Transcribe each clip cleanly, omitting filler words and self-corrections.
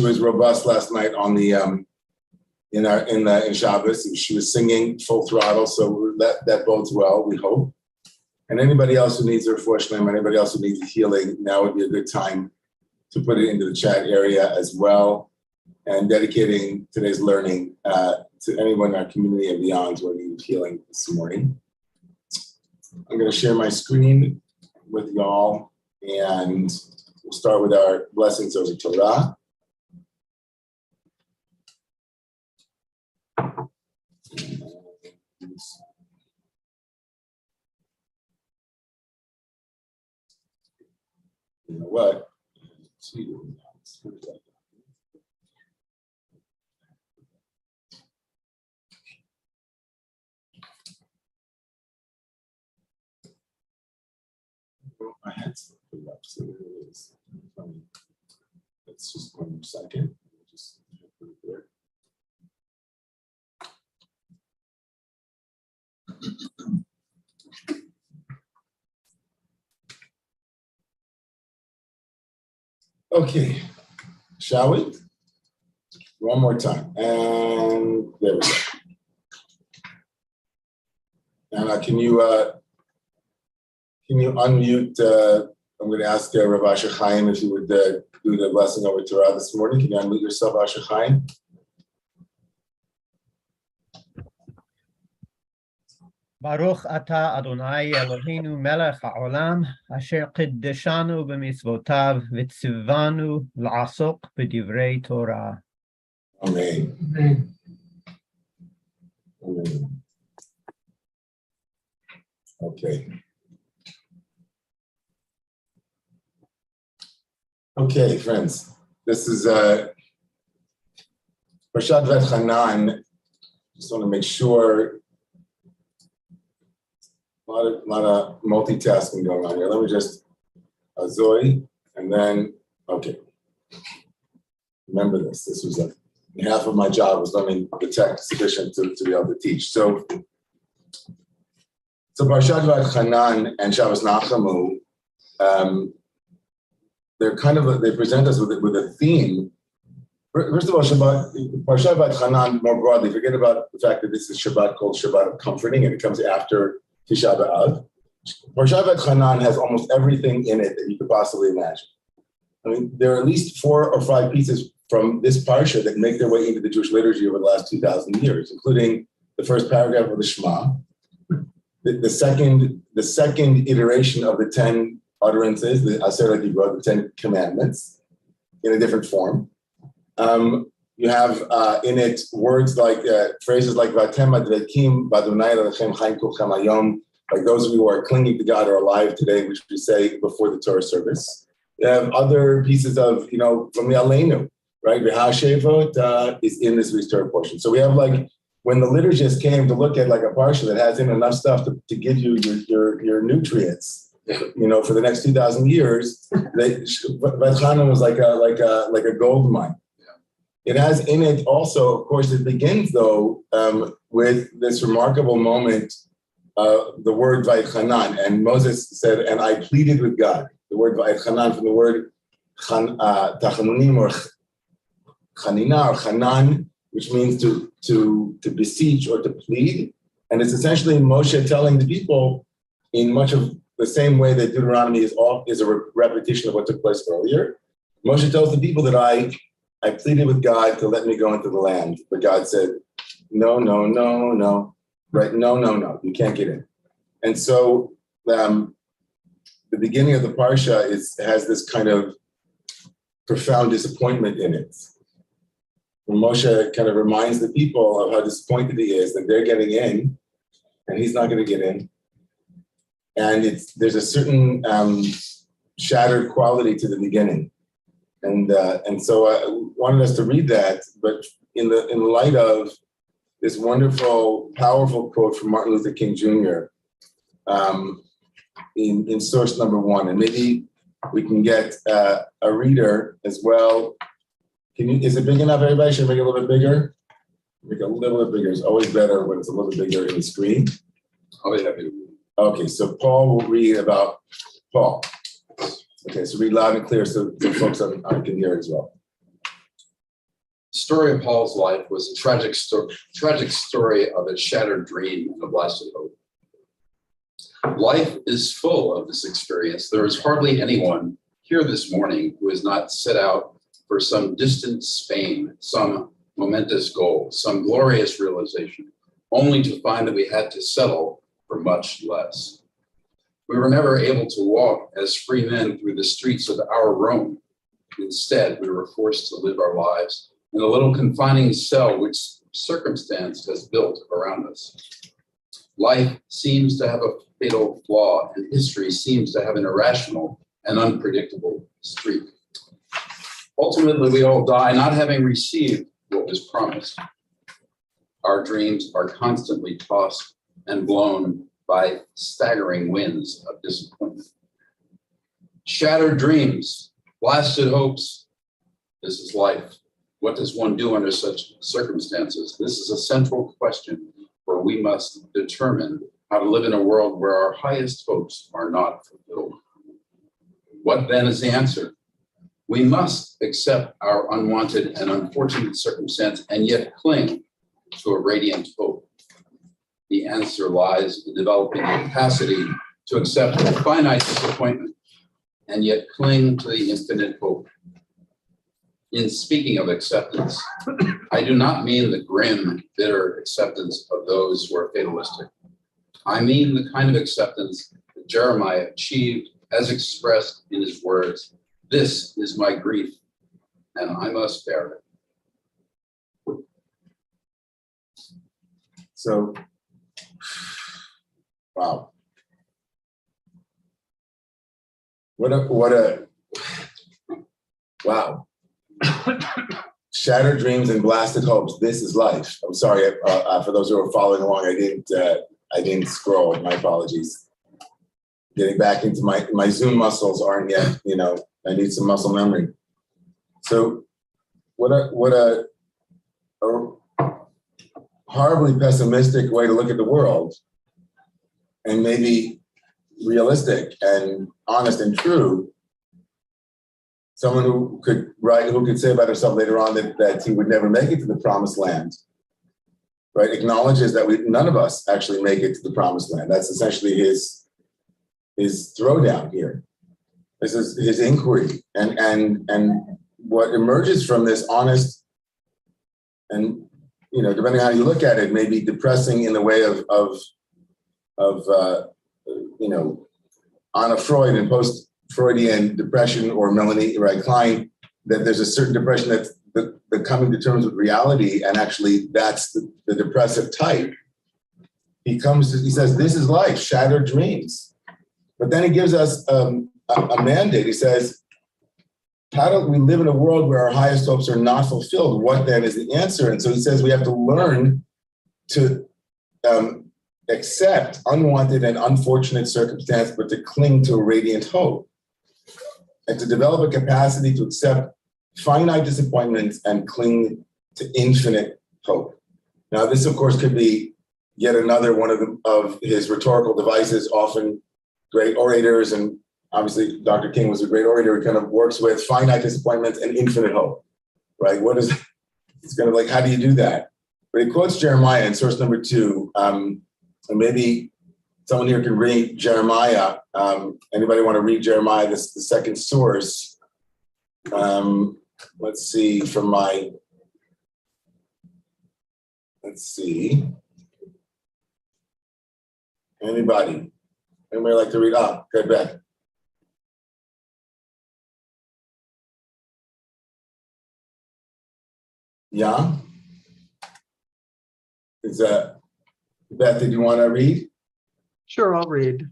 was robust last night on the in Shabbos. She was singing full throttle, so that bodes well, we hope. And anybody else who needs a refuah shlema, anybody else who needs healing, now would be a good time to put it into the chat area as well. And dedicating today's learning to anyone in our community and beyond who are in need of healing this morning. I'm going to share my screen with y'all, and we'll start with our blessings over Torah. You know what? My head's up, so there it is. Let's just 1 more second. Just put it there. Okay, shall we? One more time, and there we go. Now, can you unmute? I'm going to ask Rav Asher Chaim if you would do the blessing over Torah this morning. Can you unmute yourself, Asher Chaim? Baruch atah Adonai Eloheinu melech haolam asher qiddeshanu b'mitzvotav v'tzivanu la'asok b'divrei Torah. Amen. Amen. Amen. Okay. Okay, friends. This is Parshat V'etchanan. Just want to make sure. A lot of multitasking going on here. Let me just Zoe, and then okay. Remember this. This was half of my job was learning the text sufficient to be able to teach. So Parshat V'etchanan and Shabbos Nachamu, they present us with a theme. First of all, Parshat V'etchanan more broadly. Forget about the fact that this is Shabbat called Shabbat of comforting, and it comes after Tisha B'Av. Parshat V'etchanan has almost everything in it that you could possibly imagine. I mean, there are at least 4 or 5 pieces from this parsha that make their way into the Jewish liturgy over the last 2,000 years, including the first paragraph of the Shema, the second iteration of the 10 utterances, the Aser HaDibrot, the 10 commandments, in a different form. You have in it words like phrases like "Vatem advekim b'Adonai Elohechem chaim kulchem hayom," like those of you who are clinging to God are alive today, which we say before the Torah service. You have other pieces of, from the Aleinu, right? V'hashevot is in this week's Torah portion. So we have when the liturgists came to look at a parsha that has in enough stuff to give you your nutrients, for the next 2,000 years. V'etchanan was like a gold mine. It has in it also, of course, it begins though with this remarkable moment, the word Vayetchanan, and Moses said, "And I pleaded with God." The word Vayetchanan from the word Tachanunim or Chanina or Chanan, which means to beseech or to plead, and it's essentially Moshe telling the people in much of the same way that Deuteronomy is a repetition of what took place earlier. Moshe tells the people that I pleaded with God to let me go into the land, but God said, no, right? No, you can't get in. And so the beginning of the parsha has this kind of profound disappointment in it. When Moshe kind of reminds the people of how disappointed he is that they're getting in, and he's not going to get in. And there's a certain shattered quality to the beginning. And so I wanted us to read that, but in light of this wonderful, powerful quote from Martin Luther King Jr. In source number 1, and maybe we can get a reader as well. Is it big enough, everybody? Should I make it a little bit bigger? Make it a little bit bigger. It's always better when it's a little bit bigger in the screen. I'll be happy to read. Okay, so Paul will read about Paul. Okay, so read loud and clear so folks can hear as well. story of Paul's life was a tragic story of a shattered dream and a blasted hope. Life is full of this experience. There is hardly anyone here this morning who has not set out for some distant Spain, some momentous goal, some glorious realization, only to find that we had to settle for much less. We were never able to walk as free men through the streets of our Rome. Instead, we were forced to live our lives in a little confining cell which circumstance has built around us. Life seems to have a fatal flaw, and history seems to have an irrational and unpredictable streak. Ultimately, we all die not having received what was promised. Our dreams are constantly tossed and blown by staggering winds of disappointment. Shattered dreams, blasted hopes. This is life. What does one do under such circumstances? This is a central question where we must determine how to live in a world where our highest hopes are not fulfilled. What then is the answer? We must accept our unwanted and unfortunate circumstance and yet cling to a radiant hope. The answer lies in developing the capacity to accept finite disappointment and yet cling to the infinite hope. In speaking of acceptance, I do not mean the grim, bitter acceptance of those who are fatalistic. I mean the kind of acceptance that Jeremiah achieved as expressed in his words, "This is my grief, and I must bear it." So, wow. Wow. Shattered dreams and blasted hopes. This is life. I'm sorry for those who are following along. I didn't scroll. My apologies. Getting back into my Zoom muscles aren't yet. I need some muscle memory. So, what a horribly pessimistic way to look at the world, and maybe realistic and honest and true. Someone who could say about himself later on that he would never make it to the promised land, right? Acknowledges that none of us actually make it to the promised land. That's essentially his throwdown here. This is his inquiry, and what emerges from this honest and, depending on how you look at it, maybe depressing in the way of Anna Freud and post-Freudian depression, or Melanie Klein, that there's a certain depression that's the coming to terms with reality, and actually that's the depressive type. He says, this is life, shattered dreams. But then he gives us a mandate. He says, how do we live in a world where our highest hopes are not fulfilled? What then is the answer? And so he says we have to learn to accept unwanted and unfortunate circumstance, but to cling to a radiant hope, and to develop a capacity to accept finite disappointments and cling to infinite hope. Now, this, of course, could be yet another one of his rhetorical devices. Often great orators, and obviously Dr. King was a great orator, he kind of works with finite disappointments and infinite hope, right? It's kind of like, how do you do that? But he quotes Jeremiah in source number 2. And maybe someone here can read Jeremiah. Anybody want to read Jeremiah, the second source? Let's see, Anybody like to read? Good, Beck. Yeah? Beth, did you want to read? Sure, I'll read.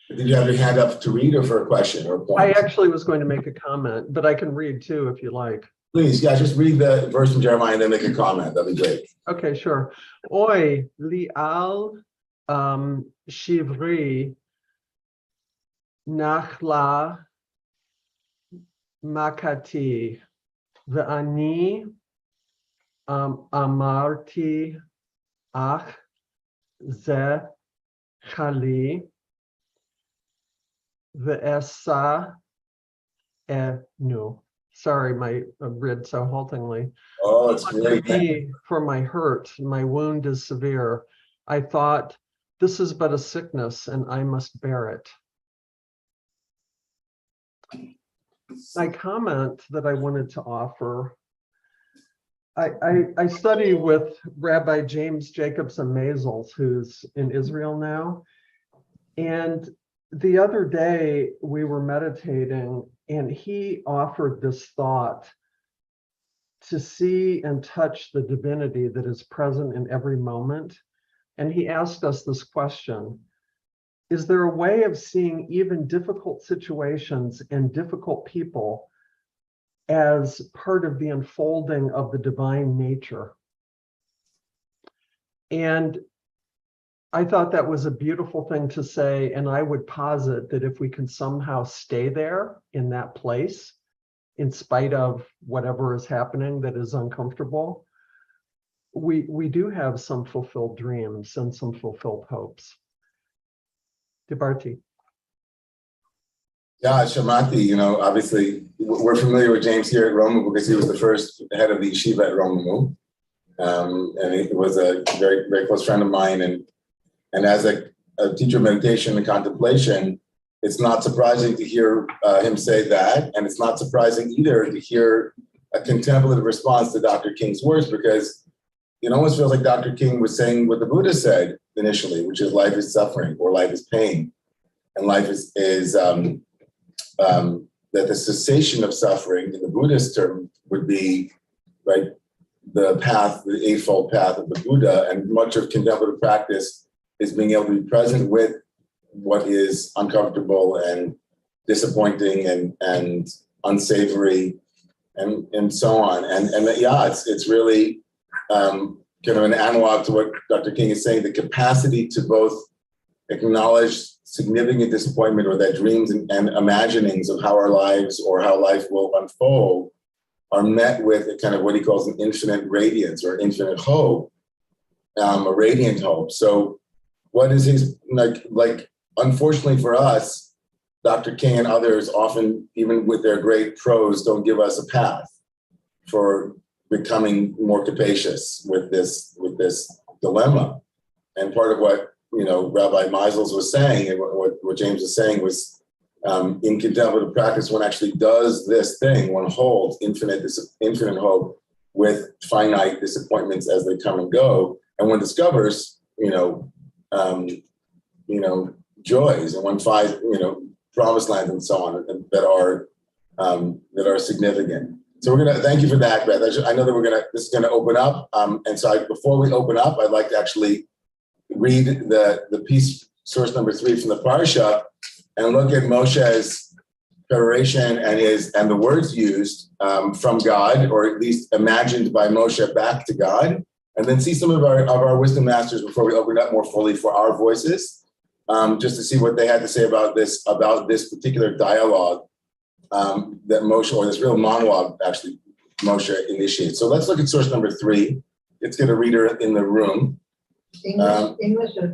Did you have your hand up to read or for a question or a point? I actually was going to make a comment, but I can read too if you like. Please, yeah, just read the verse from Jeremiah and then make a comment. That'd be great. Okay, sure. Oi, li'al shivri nachla makati ve'ani amarti ach ze chali ve'esa enu. Sorry, I read so haltingly. Oh, it's great. For my hurt, my wound is severe. I thought, this is but a sickness, and I must bear it. My comment that I wanted to offer, I study with Rabbi James Jacobson Mazels, who's in Israel now. And the other day we were meditating, and he offered this thought to see and touch the divinity that is present in every moment. And he asked us this question: is there a way of seeing even difficult situations and difficult people as part of the unfolding of the divine nature? And I thought that was a beautiful thing to say. And I would posit that if we can somehow stay there in that place, in spite of whatever is happening that is uncomfortable, we do have some fulfilled dreams and some fulfilled hopes. Dibarti. Yeah, Shamati, obviously we're familiar with James here at Romemu because he was the first head of the yeshiva at Romemu. And he was a very, very close friend of mine. And as a teacher of meditation and contemplation, it's not surprising to hear him say that. And it's not surprising either to hear a contemplative response to Dr. King's words, because it almost feels like Dr. King was saying what the Buddha said initially, which is life is suffering or life is pain. And life is that the cessation of suffering in the Buddhist term would be, right, the path, the eightfold path of the Buddha. And much of contemplative practice is being able to be present with what is uncomfortable and disappointing and unsavory and so on. And yeah, it's really kind of an analog to what Dr. King is saying, the capacity to both acknowledge significant disappointment or that dreams and imaginings of how our lives or how life will unfold are met with a kind of what he calls an infinite radiance or infinite hope, a radiant hope. So what is his, like unfortunately for us, Dr. King and others often, even with their great prose, don't give us a path for becoming more capacious with this dilemma. And part of what Rabbi Meisels was saying, and what James was saying was, in contemplative practice, one actually does this thing. One holds infinite hope with finite disappointments as they come and go, and one discovers, joys, and one finds, promised lands and so on that are significant. So we're gonna thank you for that, Beth. I know that this is gonna open up, and so before we open up, I'd like to actually read the piece, source number 3 from the Parsha, and look at Moshe's preparation and the words used from God, or at least imagined by Moshe back to God, and then see some of our wisdom masters before we open it up more fully for our voices, just to see what they had to say about this particular dialogue that Moshe, or this real monologue, actually Moshe initiates. So let's look at source number 3. Let's get a reader in the room. English or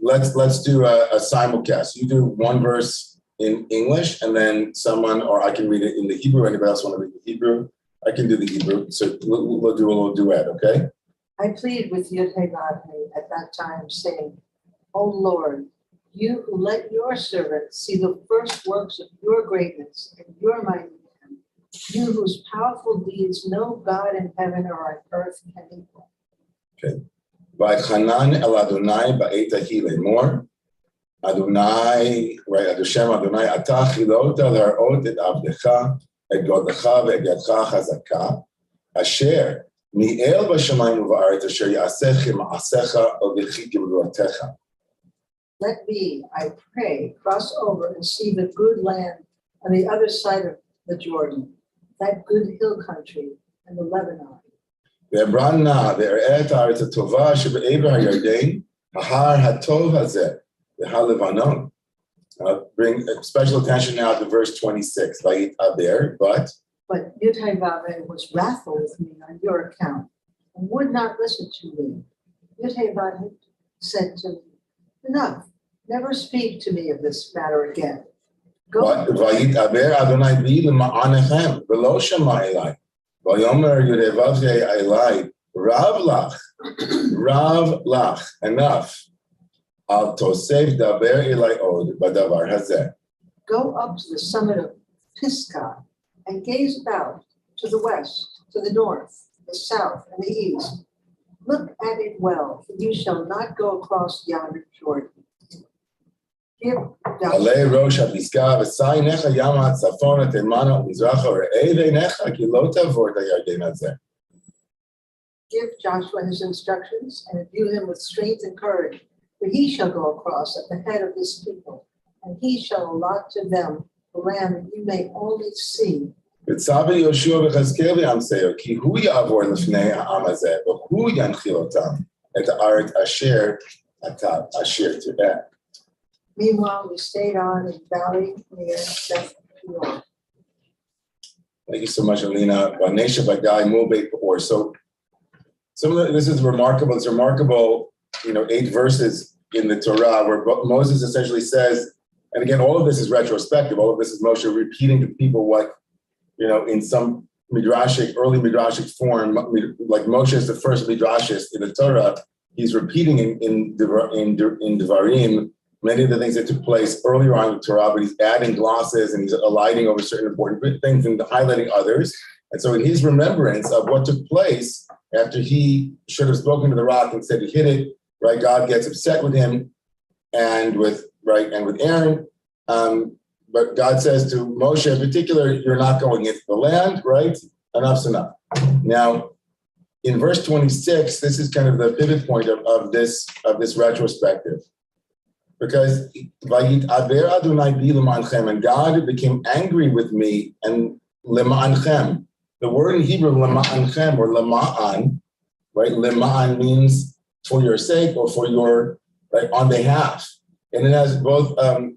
let's do a simulcast. You do one verse in English, and then someone, or I can read it in the Hebrew. Anybody else want to read the Hebrew? I can do the Hebrew. So we'll do a little duet, okay? I plead with Yud-Heh-Vav-Heh at that time, saying, O Lord, you who let your servant see the first works of your greatness and your mighty hand, you whose powerful deeds no God in heaven or on earth can equal. Okay. Vaychanan el Adonai ba'et hahi lemor. Adonai, right? Hashem Adonai, ata chilota l'harot et avdecha, et godecha ve'et yadcha chazaka, asher mi'el b'shamayim u'va'aretz, asher ya'asech ma'asecha el v'chi gevuratecha. Let me, I pray, cross over and see the good land on the other side of the Jordan, that good hill country and the Lebanon. Ve'brana ve'eret ha'aretz ha'tova shebe'ever ha'yarden, ha'har ha'tov hazeh, ve'ha'levanon. Bring special attention now to verse 26. Vayit aber, but Yud-Heh-Vav-Heh was wrathful with me on your account and would not listen to me. Yud-Heh-Vav-Heh said to me, enough, never speak to me of this matter again. Go, ויתעבר אדוני בי למענכם, ולא שמע אליי. ויאמר ירבב אליי, רב לך, enough. אל תוסף דבר אליי עוד בדבר הזה. go up to the summit of Pisgah and gaze about to the west, to the north, the south, and the east. Look at it well, for you shall not go across yonder Jordan. Give עלי ראש הפסגה, ושא עיניך ימה צפונה תימנה ומזרחה, וראה בעיניך כי לא תעבור את הירדן הזה. Give Joshua his instructions and imbue him with strength and courage, for he shall go across at the head of this people, and he shall allot to them the land that you may only see. וצווה יהושע ויחזקאל ויעמסהו, כי הוא יעבור לפני העם הזה, והוא ינחיל אותם את הארץ אשר תראה. Meanwhile, we stayed on in the valley near Beth Peor. Thank you so much, Alina. Vanesha Bagai Mulbeit Peor. So this is remarkable. It's remarkable, 8 verses in the Torah where Moses essentially says, and again, all of this is retrospective. All of this is Moshe repeating to people what, in some early midrashic form, like Moshe is the first midrashist in the Torah. He's repeating in Devarim many of the things that took place earlier on in the Torah, but he's adding glosses and he's alighting over certain important things and highlighting others. And so in his remembrance of what took place after he should have spoken to the rock and said he hit it, right? God gets upset with him and with Aaron. But God says to Moshe in particular, you're not going into the land, right? Enough's enough. Now, in verse 26, this is kind of the pivot point of this retrospective. Because Vayit'aber Adonai bi lema'anchem, and God became angry with me, and lema'anchem. The word in Hebrew, lema'anchem, or lema'an, right? Lema'an means for your sake or for your, right, on behalf. And it has both,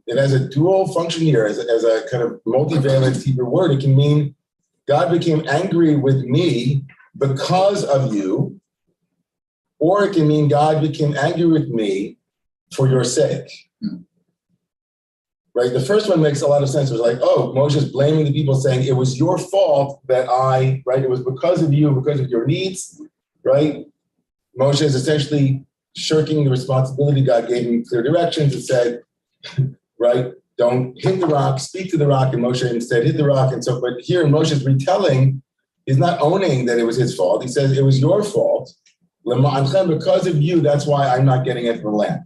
it has a dual function here as a kind of multivalent Hebrew word. It can mean God became angry with me because of you, or it can mean God became angry with me for your sake. Right? The first one makes a lot of sense. It was like, oh, Moshe's blaming the people, saying it was your fault that right? It was because of you, because of your needs, right? Moshe is essentially shirking the responsibility. God gave him clear directions and said, right, don't hit the rock, speak to the rock, and Moshe instead hit the rock. And so, but here in Moshe's retelling, he's not owning that it was his fault. He says it was your fault. Because of you, that's why I'm not getting into the land.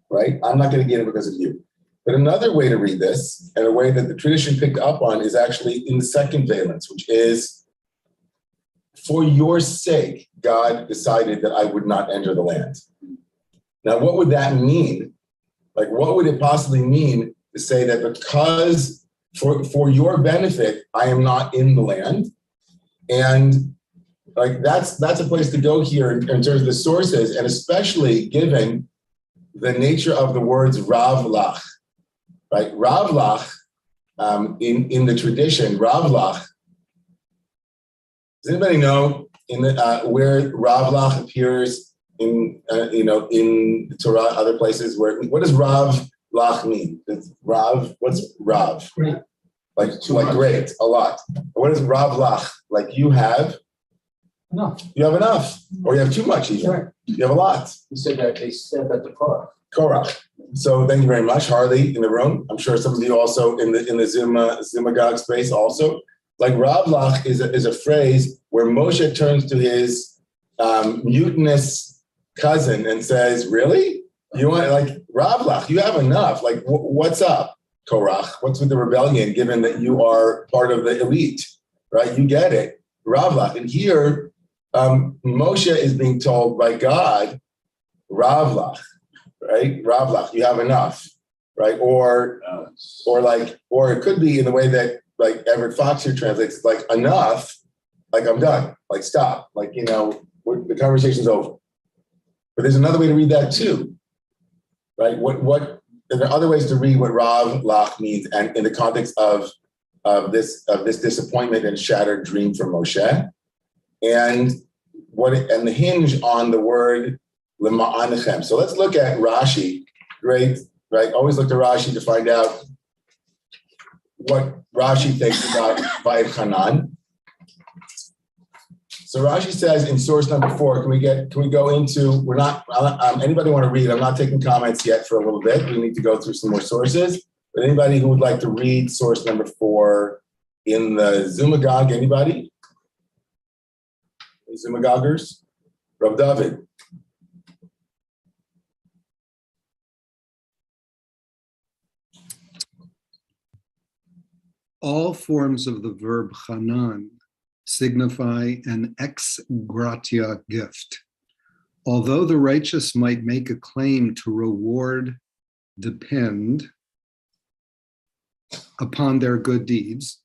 Right? I'm not going to get it because of you. But another way to read this, and a way that the tradition picked up on, is actually in the second valence, which is, for your sake, God decided that I would not enter the land. Now, what would that mean? Like, what would it possibly mean to say that because for your benefit, I am not in the land? And like, that's a place to go here in terms of the sources, and especially given the nature of the words Rav Lach, right? Rav Lach, in the tradition, Rav Lach. Does anybody know where Rav Lach appears in the Torah, other places? What does Rav Lach mean? It's Rav. What's Rav? Great. Like great, a lot. What is Rav Lach? Like you have enough. You have enough, or you have too much even. Right. You have a lot. He said that they said that the Korach. Korach. So thank you very much, Harley, in the room. I'm sure some of you also in the Zimagog space also. Like Rav Lach is a phrase where Moshe turns to his mutinous cousin and says, "Really? You want like Rav Lach? You have enough. Like what's up, Korach? What's with the rebellion? Given that you are part of the elite, right? You get it, Rav Lach." And here, Moshe is being told by God, Rav Lach, right? Rav Lach, you have enough, right? Or it could be in the way that like Everett Fox here translates, like enough, like I'm done, like stop, like the conversation's over. But there's another way to read that too, right? There are other ways to read what Rav Lach means, and in the context of this disappointment and shattered dream for Moshe, and the hinge on the word lema'anechem. So let's look at Rashi. Great, right? Always look to Rashi to find out what Rashi thinks about Vayet Hanan. So Rashi says in source number 4, can we go into, we're not, anybody want to read? I'm not taking comments yet for a little bit. We need to go through some more sources. But anybody who would like to read source number 4 in the Zumagog, anybody? Any Zumagoggers? Rav David. All forms of the verb chanan signify an ex gratia gift. Although the righteous might make a claim to reward depend upon their good deeds,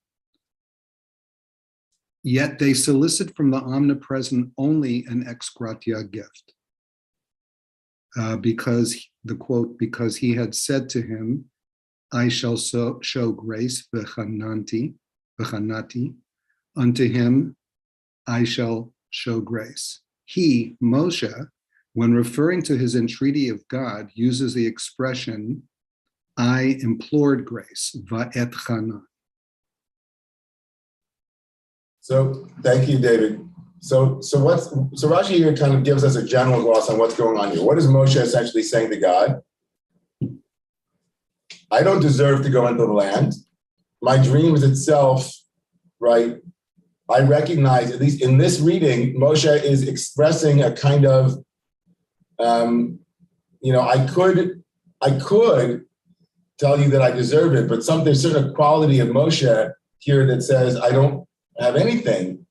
yet they solicit from the omnipresent only an ex gratia gift. Because the quote, because he had said to him, I shall show grace, v'chanati, unto him I shall show grace. He, Moshe, when referring to his entreaty of God, uses the expression, I implored grace, va'et chanan. So thank you, David. So Rashi here kind of gives us a general gloss on what's going on here. What is Moshe essentially saying to God? I don't deserve to go into the land. My dream is itself, right? I recognize, at least in this reading, Moshe is expressing a kind of, I could tell you that I deserve it, but there's certain quality of Moshe here that says, I don't have anything.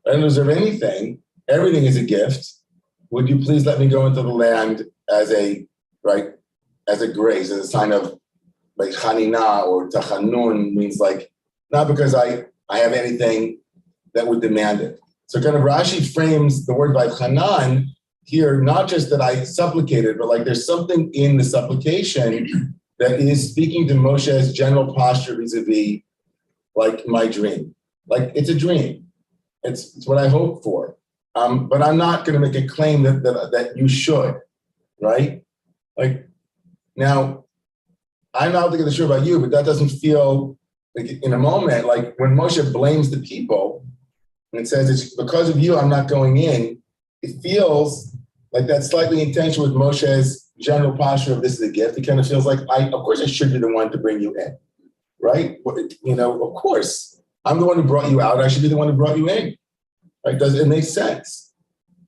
I don't deserve anything. Everything is a gift. Would you please let me go into the land as a grace, as a sign of like chanina or tachanun, means like, not because I have anything that would demand it. So kind of Rashi frames the word by chanan here, not just that I supplicated, but like there's something in the supplication that is speaking to Moshe's general posture vis-a-vis like my dream. Like it's a dream. It's what I hope for. But I'm not going to make a claim that you should, right? Like now, I'm not thinking sure about you, but that doesn't feel like in a moment, like when Moshe blames the people and it says it's because of you I'm not going in, it feels like that's slightly in tension with Moshe's general posture of this is a gift. It kind of feels like of course I should be the one to bring you in, right? Of course, I'm the one who brought you out. I should be the one who brought you in. Right? It makes sense.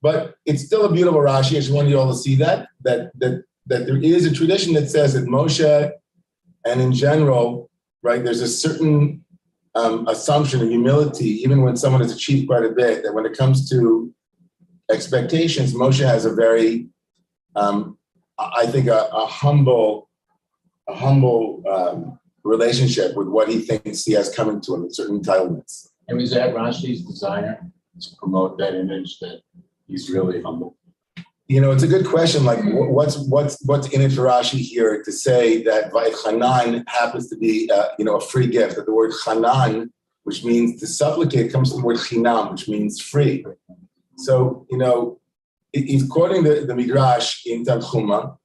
But it's still a beautiful Rashi. I just wanted you all to see that there is a tradition that says that Moshe and in general, right, there's a certain assumption of humility, even when someone has achieved quite a bit, that when it comes to expectations, Moshe has a very, I think, a humble relationship with what he thinks he has coming to him, certain entitlements. And was that Rashi's desire to promote that image that he's really humble? It's a good question. Like, what's in it for Rashi here to say that Vayet Hanan happens to be, a free gift? That the word Hanan, which means to supplicate, comes from the word Chinam, which means free. So, he's quoting the Midrash in Tanchuma.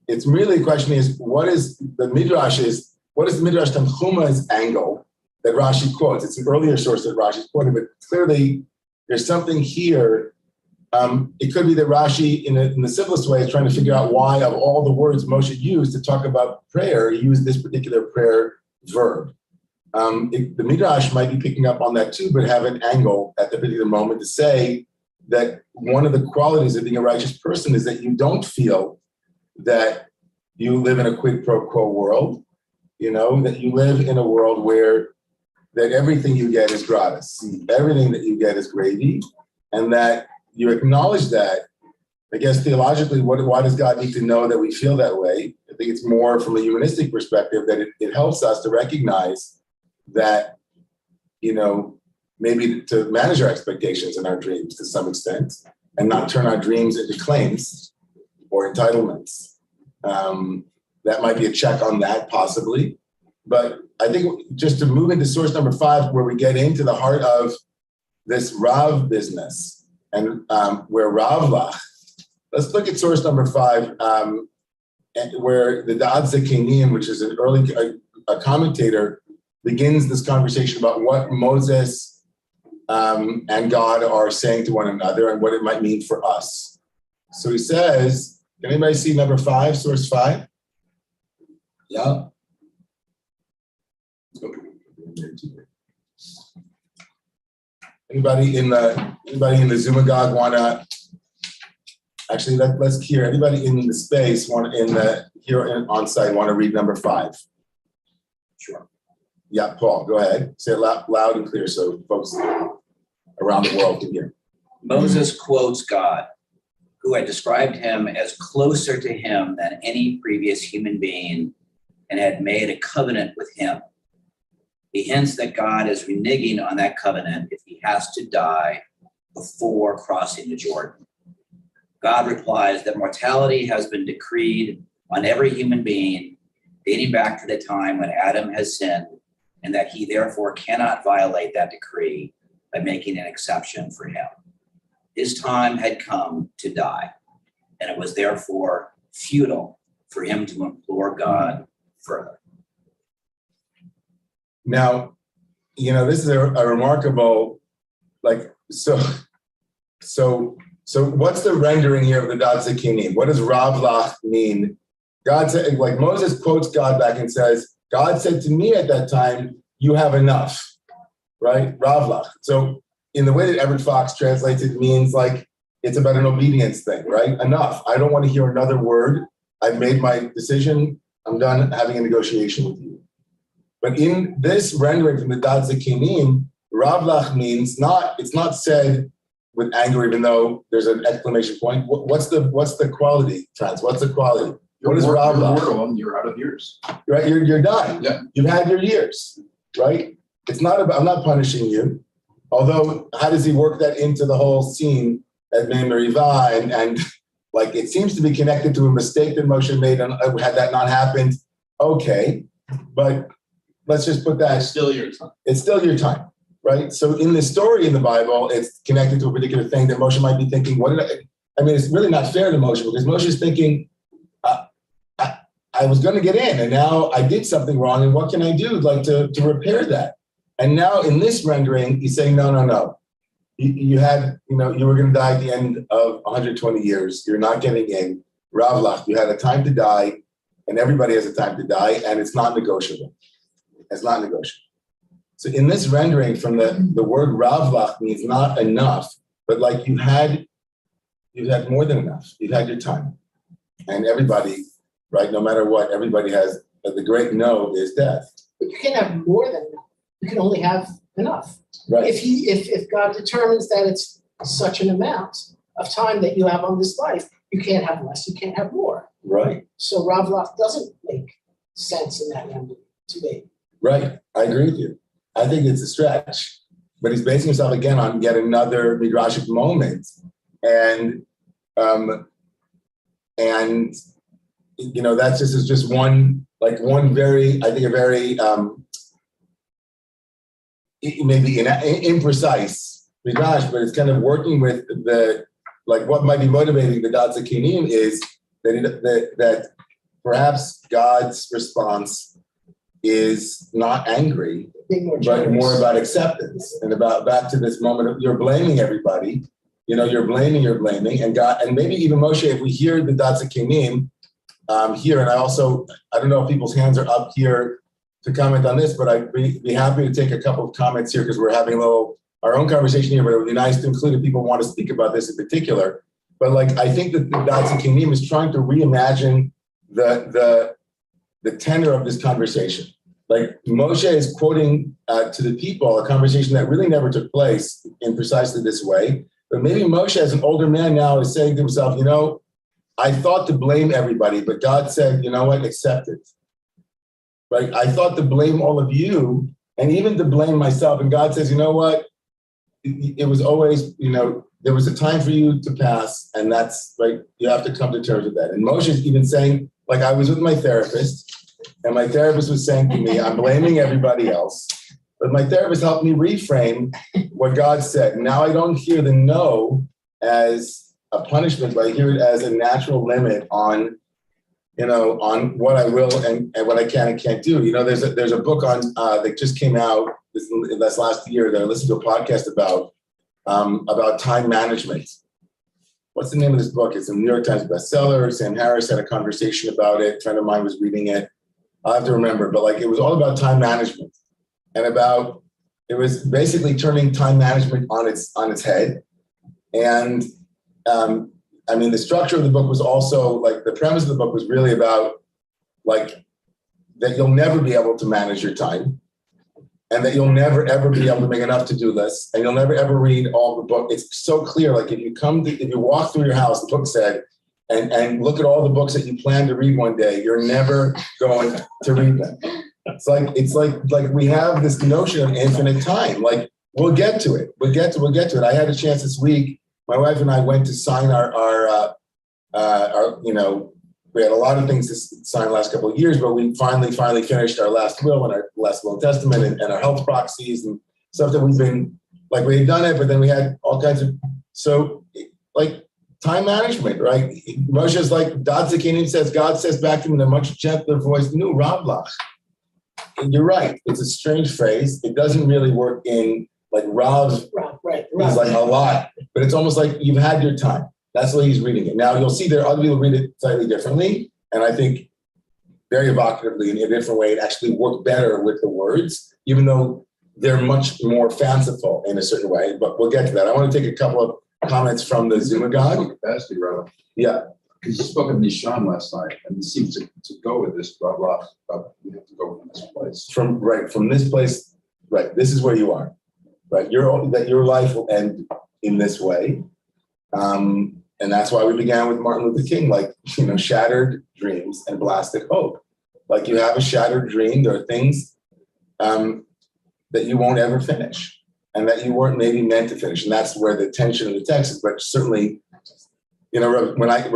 It's really a question is, what is the Midrash Tanchuma's angle that Rashi quotes? It's an earlier source that Rashi's quoting, but clearly there's something here. It could be that Rashi, in the simplest way, is trying to figure out why, of all the words Moshe used to talk about prayer, he used this particular prayer verb. The Midrash might be picking up on that too, but have an angle at the particular moment to say that one of the qualities of being a righteous person is that you don't feel that you live in a quid pro quo world, that you live in a world where that everything you get is gratis, everything that you get is gravy, and that you acknowledge that. I guess theologically, why does God need to know that we feel that way? I think it's more from a humanistic perspective that it helps us to recognize that, maybe to manage our expectations and our dreams to some extent and not turn our dreams into claims or entitlements. That might be a check on that possibly. But I think just to move into source number 5, where we get into the heart of this Rav business, and where Rav Lach, let's look at source number 5, where the Da'at Zekenim, which is an early commentator, begins this conversation about what Moses and God are saying to one another and what it might mean for us. So he says, can anybody see number 5, source 5? Yeah. Anybody in the Zoomagogue want to? Actually, let's hear. Anybody in the space on site want to read number 5? Sure. Yeah, Paul, go ahead. Say it loud and clear so folks around the world can hear. Moses quotes God, who had described him as closer to him than any previous human being and had made a covenant with him. He hints that God is reneging on that covenant if he has to die before crossing the Jordan. God replies that mortality has been decreed on every human being dating back to the time when Adam has sinned, and that he therefore cannot violate that decree by making an exception for him. His time had come to die, and it was therefore futile for him to implore God further. Now, this is a remarkable, so what's the rendering here of the Dad Zakinim? What does Ravlach mean? God said, Moses quotes God back and says, God said to me at that time, you have enough, right? Ravlach. So in the way that Everett Fox translates it means it's about an obedience thing, right? Enough. I don't want to hear another word. I've made my decision. I'm done having a negotiation with you. But in this rendering from the Dad Zakinim, Ravlach means it's not said with anger, even though there's an exclamation point. What's the quality, Trans? What's the quality? What is Ravlach? You're mortal and you're out of years. Right, you're done. Yeah. You've had your years, right? It's not about, I'm not punishing you. Although, how does he work that into the whole scene at Mei Merivah? And it seems to be connected to a mistake that Moshe made, and had that not happened, okay. But let's just put that. It's still your time. It's still your time, right? So in the story in the Bible, it's connected to a particular thing that Moshe might be thinking, it's really not fair to Moshe, because Moshe is thinking, I was going to get in, and now I did something wrong, and what can I do to repair that? And now in this rendering, he's saying, no. You were going to die at the end of 120 years. You're not getting in. Ravlach, you had a time to die, and everybody has a time to die, and it's not negotiable. It's not negotiable. So in this rendering, from the word Ravlach means not enough, but you've had more than enough. You've had your time. And everybody, right, no matter what, everybody has, the great no is death. But you can't have more than enough. You can only have enough. Right. If God determines that it's such an amount of time that you have on this life, you can't have less, you can't have more. Right. So Ravlach doesn't make sense in that rendering to me. Right. I agree with you. I think it's a stretch. But he's basing himself again on yet another midrashic moment. And that's just one very, I think a very maybe imprecise midrash, but it's kind of working with what might be motivating the Dad Zakinim is that perhaps God's response is not angry, but more about acceptance and about back to this moment of you're blaming everybody, you're blaming, and God, and maybe even Moshe, if we hear the Dad Zakinim here, and I don't know if people's hands are up here to comment on this, but I'd be happy to take a couple of comments here because we're having our own conversation here, but it would be nice to include if people want to speak about this in particular. But I think that the Dad Zakinim is trying to reimagine the tenor of this conversation. Moshe is quoting to the people a conversation that really never took place in precisely this way. But maybe Moshe, as an older man now, is saying to himself, I thought to blame everybody, but God said, you know what, accept it. Right? I thought to blame all of you and even to blame myself. And God says, you know what? It was always, there was a time for you to pass, and that's you have to come to terms with that. And Moshe is even saying, I was with my therapist, and my therapist was saying to me, I'm blaming everybody else. But my therapist helped me reframe what God said. Now I don't hear the no as a punishment, but I hear it as a natural limit on on what I will and what I can and can't do. There's a book on that just came out this last year that I listened to a podcast about time management. What's the name of this book? It's a New York Times bestseller. Sam Harris had a conversation about it. A friend of mine was reading it. I have to remember, but it was all about time management and it was basically turning time management on its head. And the structure of the book was also the premise of the book was really about that you'll never be able to manage your time, and that you'll never ever be able to make enough to-do lists, and you'll never ever read all the book. It's so clear. If you walk through your house, the book said, and look at all the books that you plan to read one day, you're never going to read them. It's like we have this notion of infinite time. We'll get to it. We'll get to it. I had a chance this week. My wife and I went to sign our we had a lot of things to sign the last couple of years, but we finally finished our last will and our last will and testament and our health proxies and stuff that we've been, we had done it, but then we had all kinds of, time management, right? Moshe's Dad says, God says back to him in a much gentler voice, no, Ravlach. And you're right, it's a strange phrase. It doesn't really work in Rav. Right. He's a lot, but it's almost like you've had your time. That's the way he's reading it. Now, you'll see there other people read it slightly differently, and I think very evocatively in a different way. It actually worked better with the words, even though they're much more fanciful in a certain way, but we'll get to that. I want to take a couple of comments from the Zumagog. Capacity, Rabbi. Yeah. Because you spoke of Nishan last night, and it seems to go with this, blah, blah, we have to go from this place. From this place, right, this is where you are, right? Your life will end in this way. And that's why we began with Martin Luther King, shattered dreams and blasted hope. You have a shattered dream, there are things that you won't ever finish and that you weren't maybe meant to finish. And that's where the tension of the text is. But certainly, Reb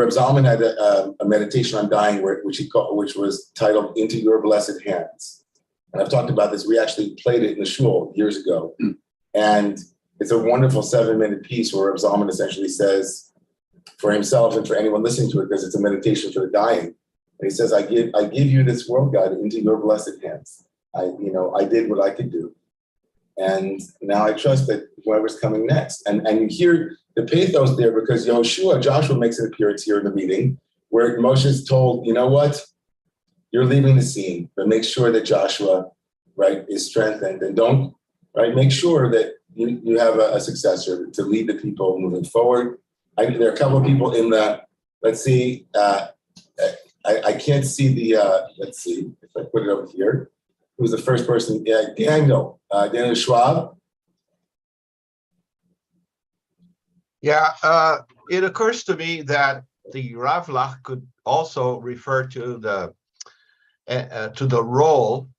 Zalman had a meditation on dying, which was titled "Into Your Blessed Hands." And I've talked about this. We actually played it in the shul years ago. And it's a wonderful 7-minute piece where Reb Zalman essentially says, for himself and for anyone listening to it, because it's a meditation for the dying. And he says, I give you this world, God, into your blessed hands. I did what I could do. And now I trust that whoever's coming next. And you hear the pathos there because Joshua makes an appearance here in the meeting where Moshe's told, you know what? You're leaving the scene, but make sure that Joshua, right, is strengthened and make sure that you have a successor to lead the people moving forward. There are a couple of people in let's see, I can't see let's see if I put it over here. Who's the first person? Daniel Schwab. Yeah, it occurs to me that the Ravlach could also refer to the role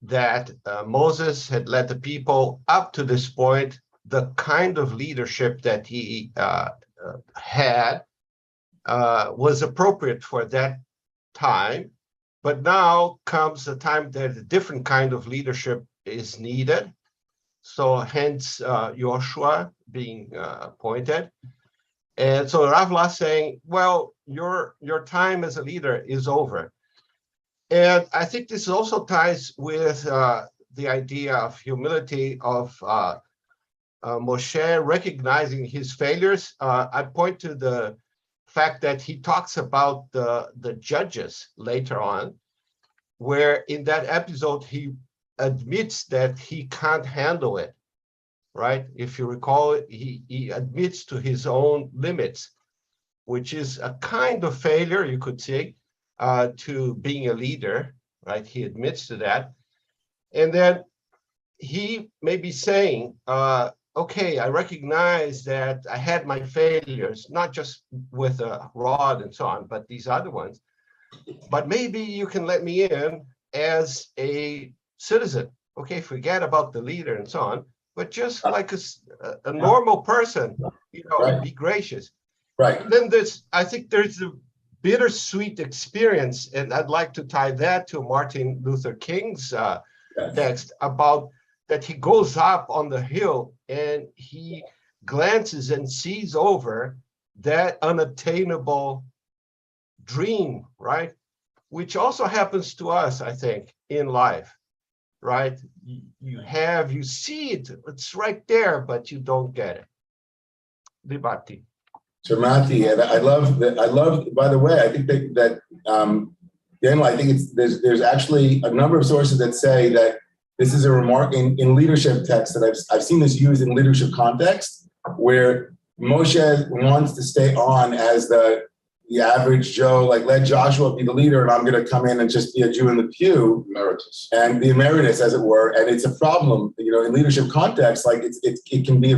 that Moses had led the people up to this point. The kind of leadership that he had was appropriate for that time, but now comes a time that a different kind of leadership is needed. So hence Joshua being appointed. And so Ravla saying, well, your time as a leader is over. And I think this also ties with the idea of humility of Moshe recognizing his failures. I point to the fact that he talks about the judges later on, where in that episode he admits that he can't handle it, right? If you recall, he admits to his own limits, which is a kind of failure, you could say, to being a leader, right? He admits to that. And then he may be saying, okay, I recognize that I had my failures, not just with a rod and so on, but these other ones. But maybe you can let me in as a citizen. Okay, forget about the leader and so on, but just like a normal person, right. Be gracious. Right. And then I think there's a bittersweet experience, and I'd like to tie that to Martin Luther King's text about that he goes up on the hill and he glances and sees over that unattainable dream, right? Which also happens to us, I think, in life, right? You see it, it's right there, but you don't get it. Dibati. Shamati, and I love that. I love, by the way, I think Daniel, I think there's actually a number of sources that say that this is a remark in leadership texts that I've seen this used in leadership context, where Moshe wants to stay on as the average Joe, like let Joshua be the leader and I'm going to come in and just be a Jew in the pew. Emeritus. And the emeritus, as it were. And it's a problem, in leadership context, like it can be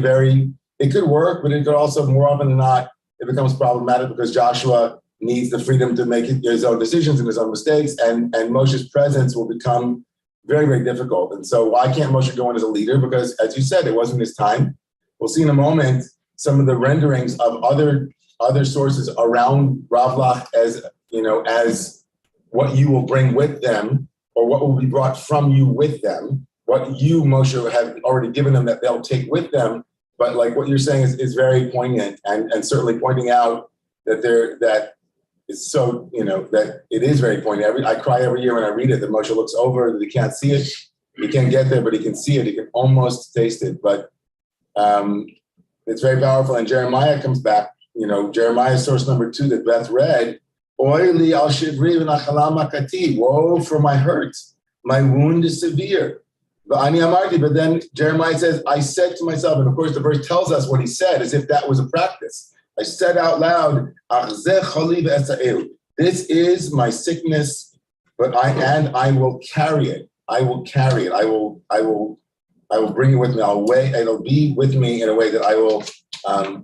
it could work, but it could also, more often than not, it becomes problematic because Joshua needs the freedom to make his own decisions and his own mistakes. And Moshe's presence will become very, very difficult. And so why can't Moshe go in as a leader? Because as you said, it wasn't his time. We'll see in a moment some of the renderings of other sources around Ravlach as what you will bring with them, or what will be brought from you with them, what you, Moshe, have already given them that they'll take with them. But like what you're saying is very poignant, and certainly pointing out that it's so, that it is very poignant. I cry every year when I read it, that Moshe looks over, that he can't see it. He can't get there, but he can see it. He can almost taste it. But it's very powerful. And Jeremiah comes back, Jeremiah source number 2 that Beth read, Oy li al shivri v'nachala makati, woe for my hurt. My wound is severe. But then Jeremiah says, I said to myself, and of course the verse tells us what he said, as if that was a practice. I said out loud, this is my sickness, but I will carry it. I will carry it. I will bring it with me. It'll be with me in a way that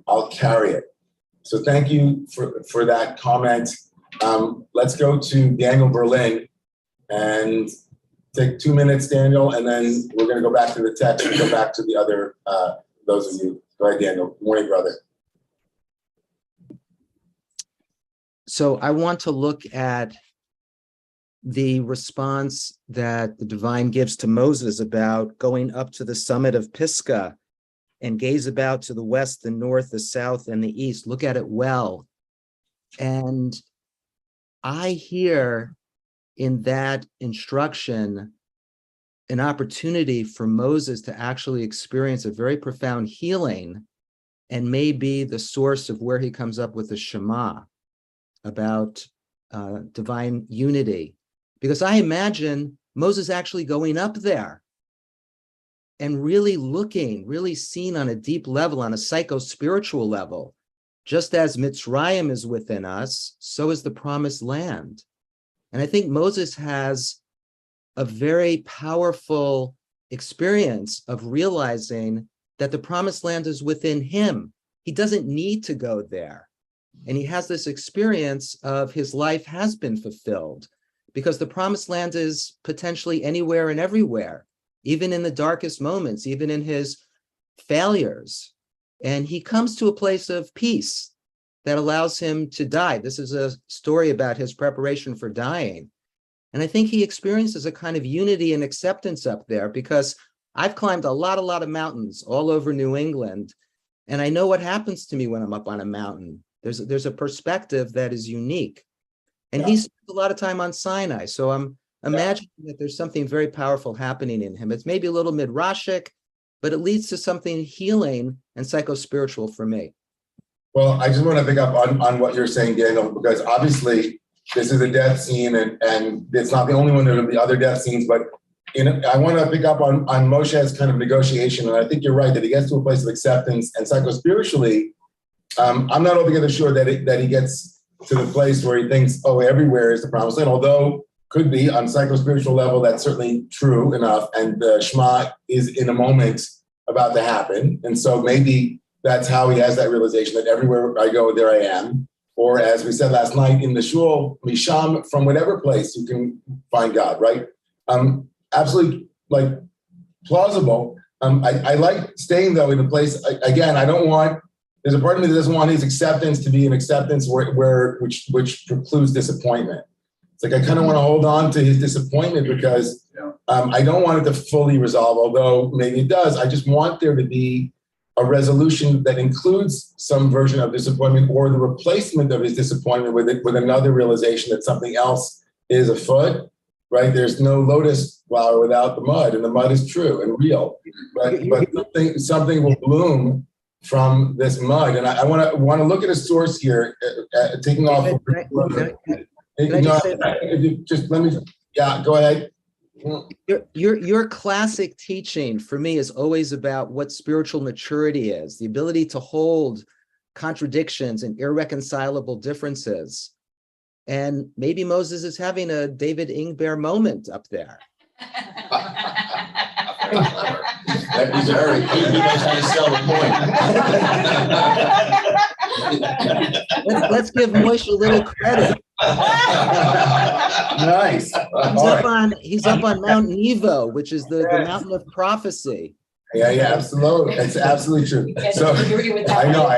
I'll carry it. So thank you for that comment. Let's go to Daniel Berlin and take 2 minutes, Daniel, and then we're going to go back to the text and go back to the other, those of you. Go ahead, Daniel. Good morning, brother. So I want to look at the response that the divine gives to Moses about going up to the summit of Pisgah and gaze about to the west, the north, the south, and the east. Look at it well. And I hear in that instruction an opportunity for Moses to actually experience a very profound healing, and may be the source of where he comes up with the Shema about divine unity. Because I imagine Moses actually going up there and really looking, really seen on a deep level, on a psycho-spiritual level. Just as Mitzrayim is within us, so is the promised land. And I think Moses has a very powerful experience of realizing that the promised land is within him. He doesn't need to go there. And he has this experience of his life has been fulfilled, because the promised land is potentially anywhere and everywhere, even in the darkest moments, even in his failures. And he comes to a place of peace that allows him to die. This is a story about his preparation for dying. And I think he experiences a kind of unity and acceptance up there, because I've climbed a lot of mountains all over New England, and I know what happens to me when I'm up on a mountain. There's a perspective that is unique. And he spent a lot of time on Sinai. So I'm imagining that there's something very powerful happening in him. It's maybe a little midrashic, but it leads to something healing and psycho-spiritual for me. Well, I just want to pick up on what you're saying, Daniel, because obviously this is a death scene, and it's not the only one. There will be other death scenes, but I want to pick up on Moshe's kind of negotiation. And I think you're right that he gets to a place of acceptance, and psycho-spiritually, I'm not altogether sure that he gets to the place where he thinks, oh, everywhere is the promised land, although could be on psycho-spiritual level, that's certainly true enough. And the Shema is in a moment about to happen. And so maybe that's how he has that realization that everywhere I go, there I am. Or as we said last night in the shul, Misham, from whatever place you can find God, right? Absolutely plausible. I like staying though in a place, again, there's a part of me that doesn't want his acceptance to be an acceptance which precludes disappointment. It's like I kind of want to hold on to his disappointment because I don't want it to fully resolve, although maybe it does. I just want there to be a resolution that includes some version of disappointment or the replacement of his disappointment with another realization that something else is afoot, right? There's no lotus flower without the mud, and the mud is true and real, but something will bloom from this mud. And I want to look at a source here, taking off. Just let me, yeah, go ahead. Your classic teaching for me is always about what spiritual maturity is, the ability to hold contradictions and irreconcilable differences. And maybe Moses is having a David Ingber moment up there. He's very, he knows how to sell the point. Let's give Moshe a little credit. Nice. He's up on Mount Nebo, which is the mountain of prophecy. Yeah, absolutely. It's absolutely true. So I know. All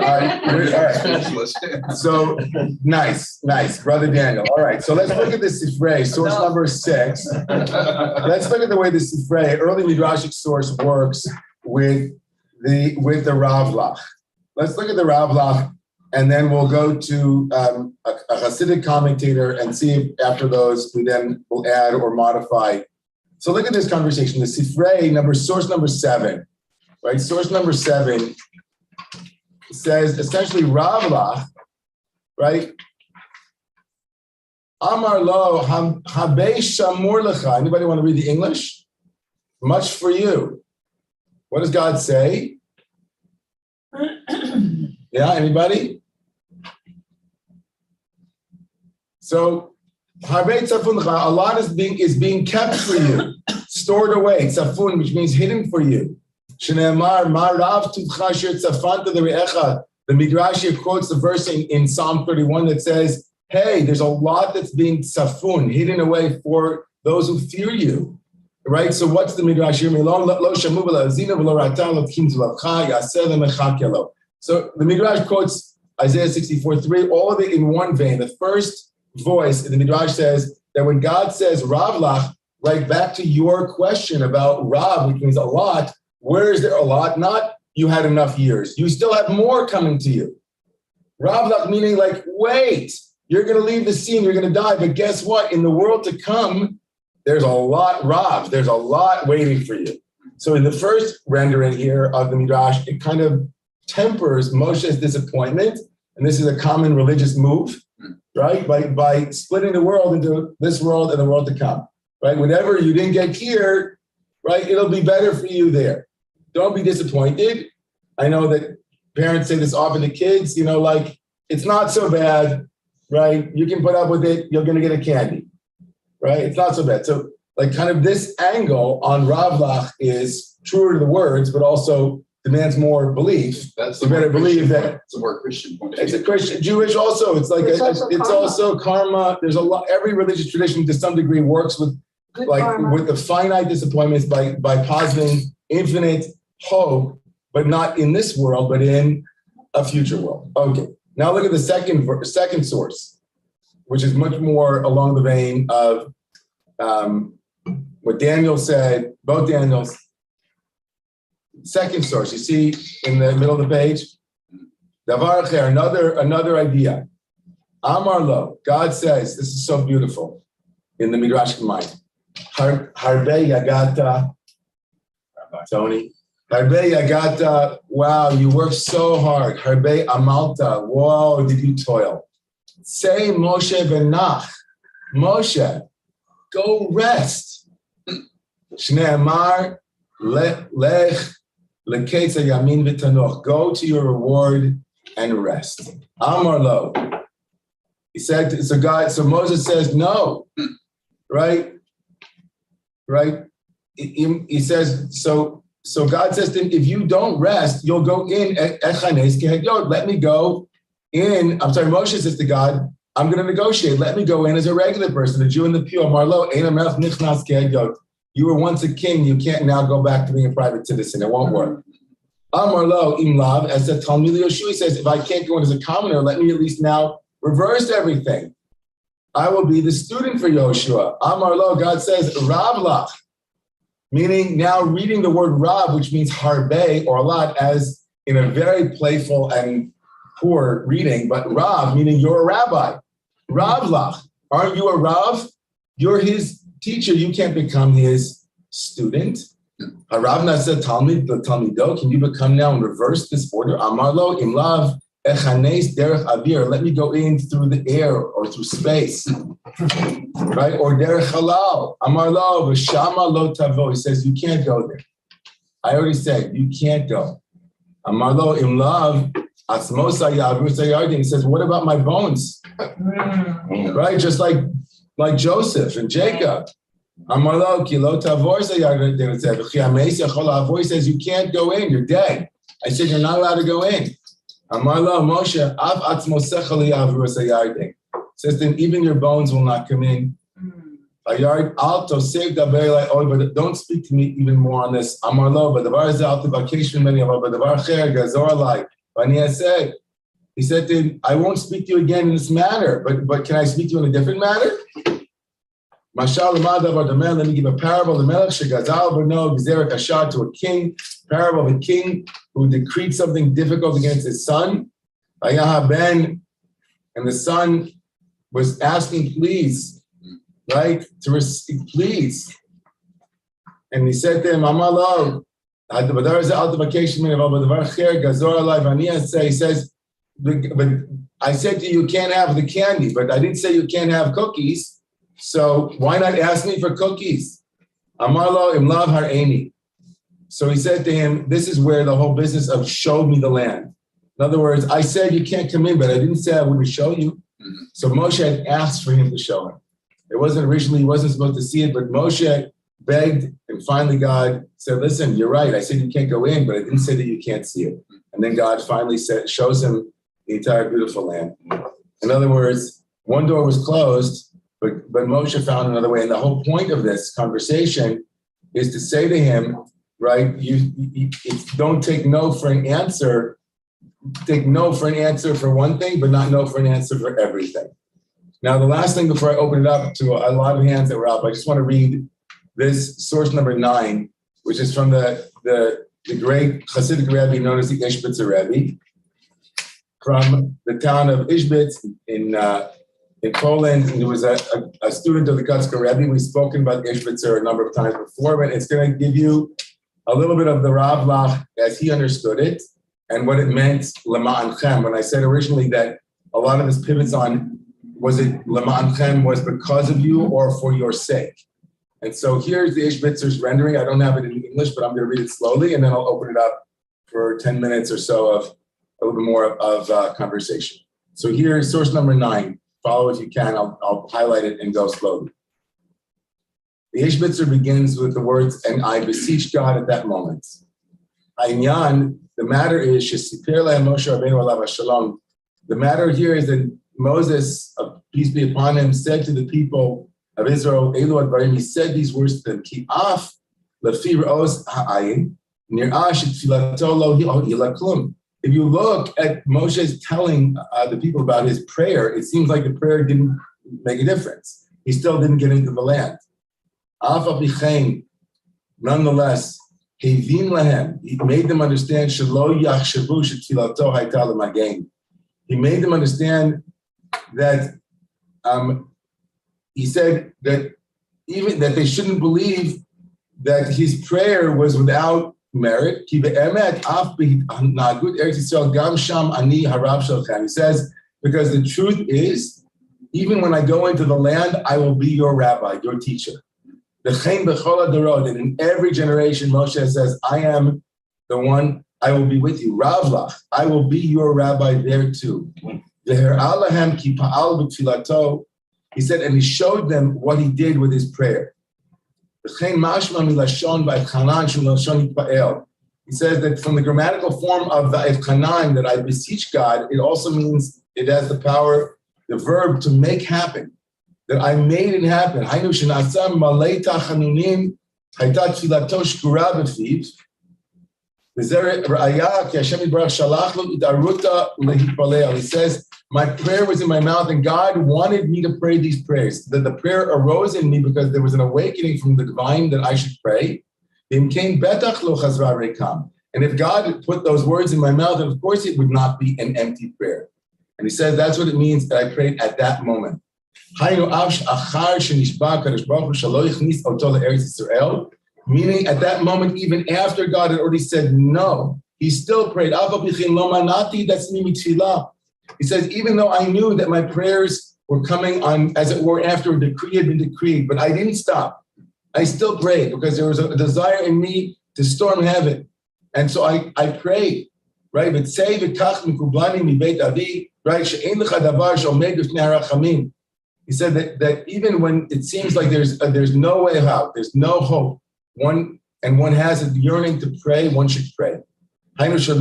right. So nice, Brother Daniel. All right. So let's look at the Sifrei, source number 6. Let's look at the way the Sifrei, early Midrashic source, works with the Ravlach. Let's look at the Ravlach, and then we'll go to a Hasidic commentator and see if after those we then will add or modify. So look at this conversation. The Sifrei, source number 7, right? Source number 7 says essentially Ravlach, right? Amar lo habe shamur lecha. Anybody want to read the English? Much for you. What does God say? Yeah, anybody? So, a lot is being kept for you, stored away. Tzafun, which means hidden for you. The Midrash here quotes the verse in Psalm 31 that says, hey, there's a lot that's being tzafun, hidden away for those who fear you. Right? So what's the Midrash here? So the Midrash quotes Isaiah 64:3, all of it in one vein. The first voice in the Midrash says that when God says Ravlach, right back to your question about Rav, which means a lot, where is there a lot? Not you had enough years. You still have more coming to you. Ravlach meaning like, wait, you're going to leave the scene, you're going to die, but guess what? In the world to come, there's a lot, Rav, there's a lot waiting for you. So in the first rendering here of the Midrash, it kind of tempers Moshe's disappointment, and this is a common religious move, right? By splitting the world into this world and the world to come, right? Whatever you didn't get here, right? It'll be better for you there. Don't be disappointed. I know that parents say this often to kids, like, it's not so bad, right? You can put up with it. You're going to get a candy, right? It's not so bad. So like kind of this angle on Ravlach is truer to the words, but also demands more belief. That's you better believe that it's a more Christian point. It's a Christian, Jewish also. It's like it's also karma. There's a lot. Every religious tradition to some degree works with Good like karma. with the finite disappointments by positing infinite hope, but not in this world, but in a future world. Okay. Now look at the second source, which is much more along the vein of what Daniel said. Both Daniels. Second source, you see in the middle of the page, Davar Acher, another idea. Amar lo, God says, this is so beautiful in the Midrash mind. Harbe Yagata, Tony. Harbe Yagata, wow, you worked so hard. Harbe Amalta, whoa, did you toil? Say Moshe Benach, Moshe, go rest. Shnei Amar, lech. Go to your reward and rest. Amar lo. He said, so Moses says, no, right? He says, so God says to him, if you don't rest, you'll go in, let me go in. I'm sorry, Moshe says to God, I'm going to negotiate. Let me go in as a regular person, a Jew in the pure. Marlo, you were once a king. You can't now go back to being a private citizen. It won't work. Amar lo imlav, as the Talmud Yoshua says, if I can't go in as a commoner, let me at least now reverse everything. I will be the student for Yoshua. Amar lo, God says, Ravlach. Meaning now reading the word Rav, which means harbe or a lot, as in a very playful and poor reading, but Rav, meaning you're a rabbi. Rav lach, aren't you a Rav? You're his teacher, you can't become his student. Haravna said, Talmid, the Talmido, can you become now and reverse this order? Amarlo, imlav, echanes derech avir, let me go in through the air or through space. Right? Or derech halal. Amarlo, v'shama lo tavo. He says, you can't go there. I already said, you can't go. Amarlo, imlav, asmosa yavir sayardin. He says, what about my bones? Right? Just like Joseph and Jacob. Amarlo, kilo tavor sayardin. He says, you can't go in, you're dead. I said, you're not allowed to go in. Amarlo, Moshe, av atzmosecha liyavir sayardin. Says then even your bones will not come in. But don't speak to me even more on this. Amarlo, but the bar is out the vacation many of but the bar cher gazor like. He said to him, I won't speak to you again in this matter, but can I speak to you in a different matter? Mashal let me give a parable. The melech shegazal b'no gzera kasha to a king. Parable of a king who decreed something difficult against his son. Ayaha ben, and the son was asking, please, right? To receive, please. And he said to him, Amalo, he says, but I said to you, you can't have the candy, but I didn't say you can't have cookies. So why not ask me for cookies? Amalo imlav har'eni. So he said to him, this is where the whole business of show me the land. In other words, I said you can't come in, but I didn't say I wouldn't show you. So Moshe had asked for him to show him. It wasn't originally, he wasn't supposed to see it, but Moshe begged, and finally God said, listen, you're right. I said you can't go in, but I didn't say that you can't see it. And then God finally shows him the entire beautiful land. In other words, one door was closed, but Moshe found another way. And the whole point of this conversation is to say to him, right, you don't take no for an answer. Take no for an answer for one thing, but not no for an answer for everything. Now, the last thing before I open it up to a lot of hands that were up, I just want to read this source number 9, which is from the great Hasidic Rebbe known as the Ishbitzer Rebbe, from the town of Ishbitz in Poland. And he was a student of the Kutzker Rebbe. We've spoken about Ishbitzer a number of times before, but it's going to give you a little bit of the Rav Lach as he understood it, and what it meant, Lema'anchem. When I said originally that a lot of this pivots on, was it Lema'anchem was because of you or for your sake? And so here's the Ishbitzer's rendering. I don't have it in English, but I'm going to read it slowly, and then I'll open it up for 10 minutes or so of a little bit more of conversation. So here's source number 9. Follow if you can. I'll highlight it and go slowly. The Ishbitzer begins with the words, and I beseech God at that moment. Ainyan, the matter is, the matter here is that Moses, peace be upon him, said to the people of Israel, he said these words to them, Ki af lefi ra'os ha'ayin, nir'ah shetfilato lo hi'ila klum. If you look at Moshe's telling the people about his prayer, it seems like the prayer didn't make a difference. He still didn't get into the land. Af apichein, nonetheless, Hevin lahem, he made them understand shelo yachshavu shetfilato hayta l'magen. He made them understand that he said that even that they shouldn't believe that his prayer was without merit. He says, because the truth is, even when I go into the land, I will be your rabbi, your teacher. And in every generation, Moshe says, I am the one, I will be with you. Ravlach, I will be your rabbi there too. He said, and he showed them what he did with his prayer. He says that from the grammatical form of the Evchanan, that I beseech God, it also means it has the power, the verb to make happen, that I made it happen. He says, my prayer was in my mouth, and God wanted me to pray these prayers. That the prayer arose in me because there was an awakening from the divine that I should pray. And if God had put those words in my mouth, then of course it would not be an empty prayer. And he said that's what it means that I prayed at that moment. Meaning at that moment, even after God had already said no, he still prayed. He says, even though I knew that my prayers were coming on, as it were, after a decree had been decreed, but I didn't stop. I still prayed because there was a desire in me to storm heaven. And so I prayed, right? But say right? He said that even when it seems like there's no way out, there's no hope, one has a yearning to pray, one should pray. It says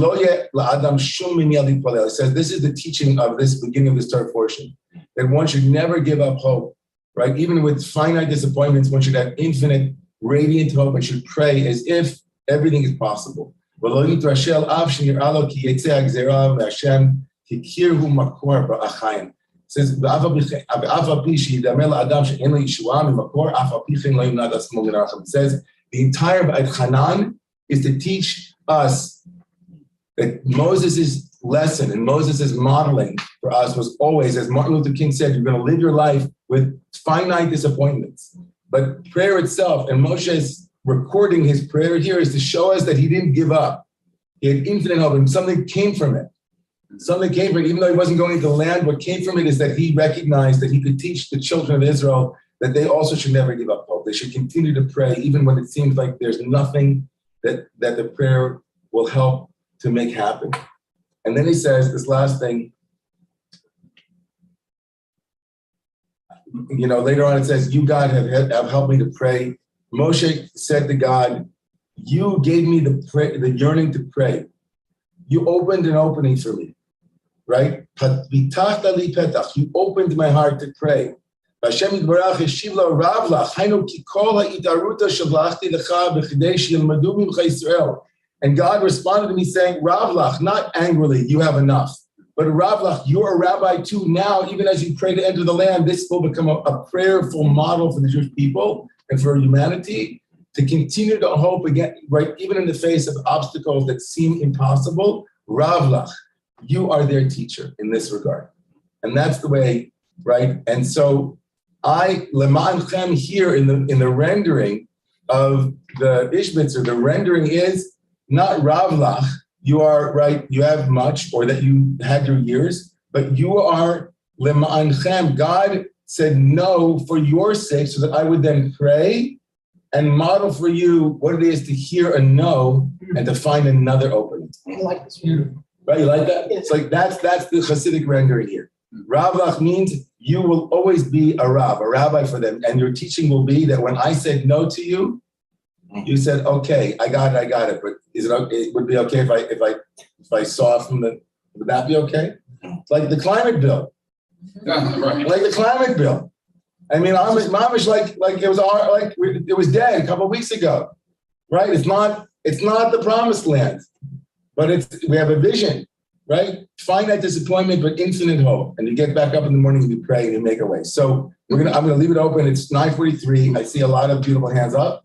this is the teaching of this beginning of this third portion, that one should never give up hope, right? Even with finite disappointments, one should have infinite, radiant hope and should pray as if everything is possible. It says, the entire Ba'at Hanan is to teach us that Moses' lesson and Moses' modeling for us was always, as Martin Luther King said, you're going to live your life with finite disappointments. But prayer itself, and Moshe's recording his prayer here, is to show us that he didn't give up. He had infinite hope, and something came from it. Something came from it. Even though he wasn't going into the land, what came from it is that he recognized that he could teach the children of Israel that they also should never give up hope. They should continue to pray, even when it seems like there's nothing that the prayer will help to make happen. And then he says this last thing, later on it says, you, God, have helped me to pray. Moshe said to God, you gave me the yearning to pray. You opened an opening for me, right? You opened my heart to pray. And God responded to me saying, Ravlach, not angrily, you have enough. But Ravlach, you're a rabbi too. Now, even as you pray to enter the land, this will become a prayerful model for the Jewish people and for humanity to continue to hope again, right? Even in the face of obstacles that seem impossible, Ravlach, you are their teacher in this regard. And that's the way, right? And so Leman here in the rendering of the Ishbitzer, the rendering is not Ravlach, you are right, you have much, or that you had your years, but you are Leman. God said no for your sake, so that I would then pray and model for you what it is to hear a no and to find another opening. I like this one. Right, you like that? It's like that's the Hasidic rendering here. Ravlach means you will always be a rabbi for them, and your teaching will be that when I said no to you, you said, okay, I got it. But is it okay? It would be okay if I saw from the. Would that be okay? Like the climate bill. Right. Like the climate bill. I mean, Mamish like it was dead a couple of weeks ago, right? It's not the promised land, but we have a vision, right? Finite disappointment, but infinite hope. And you get back up in the morning and you pray and you make a way. So I'm gonna leave it open. It's 9:43. I see a lot of beautiful hands up.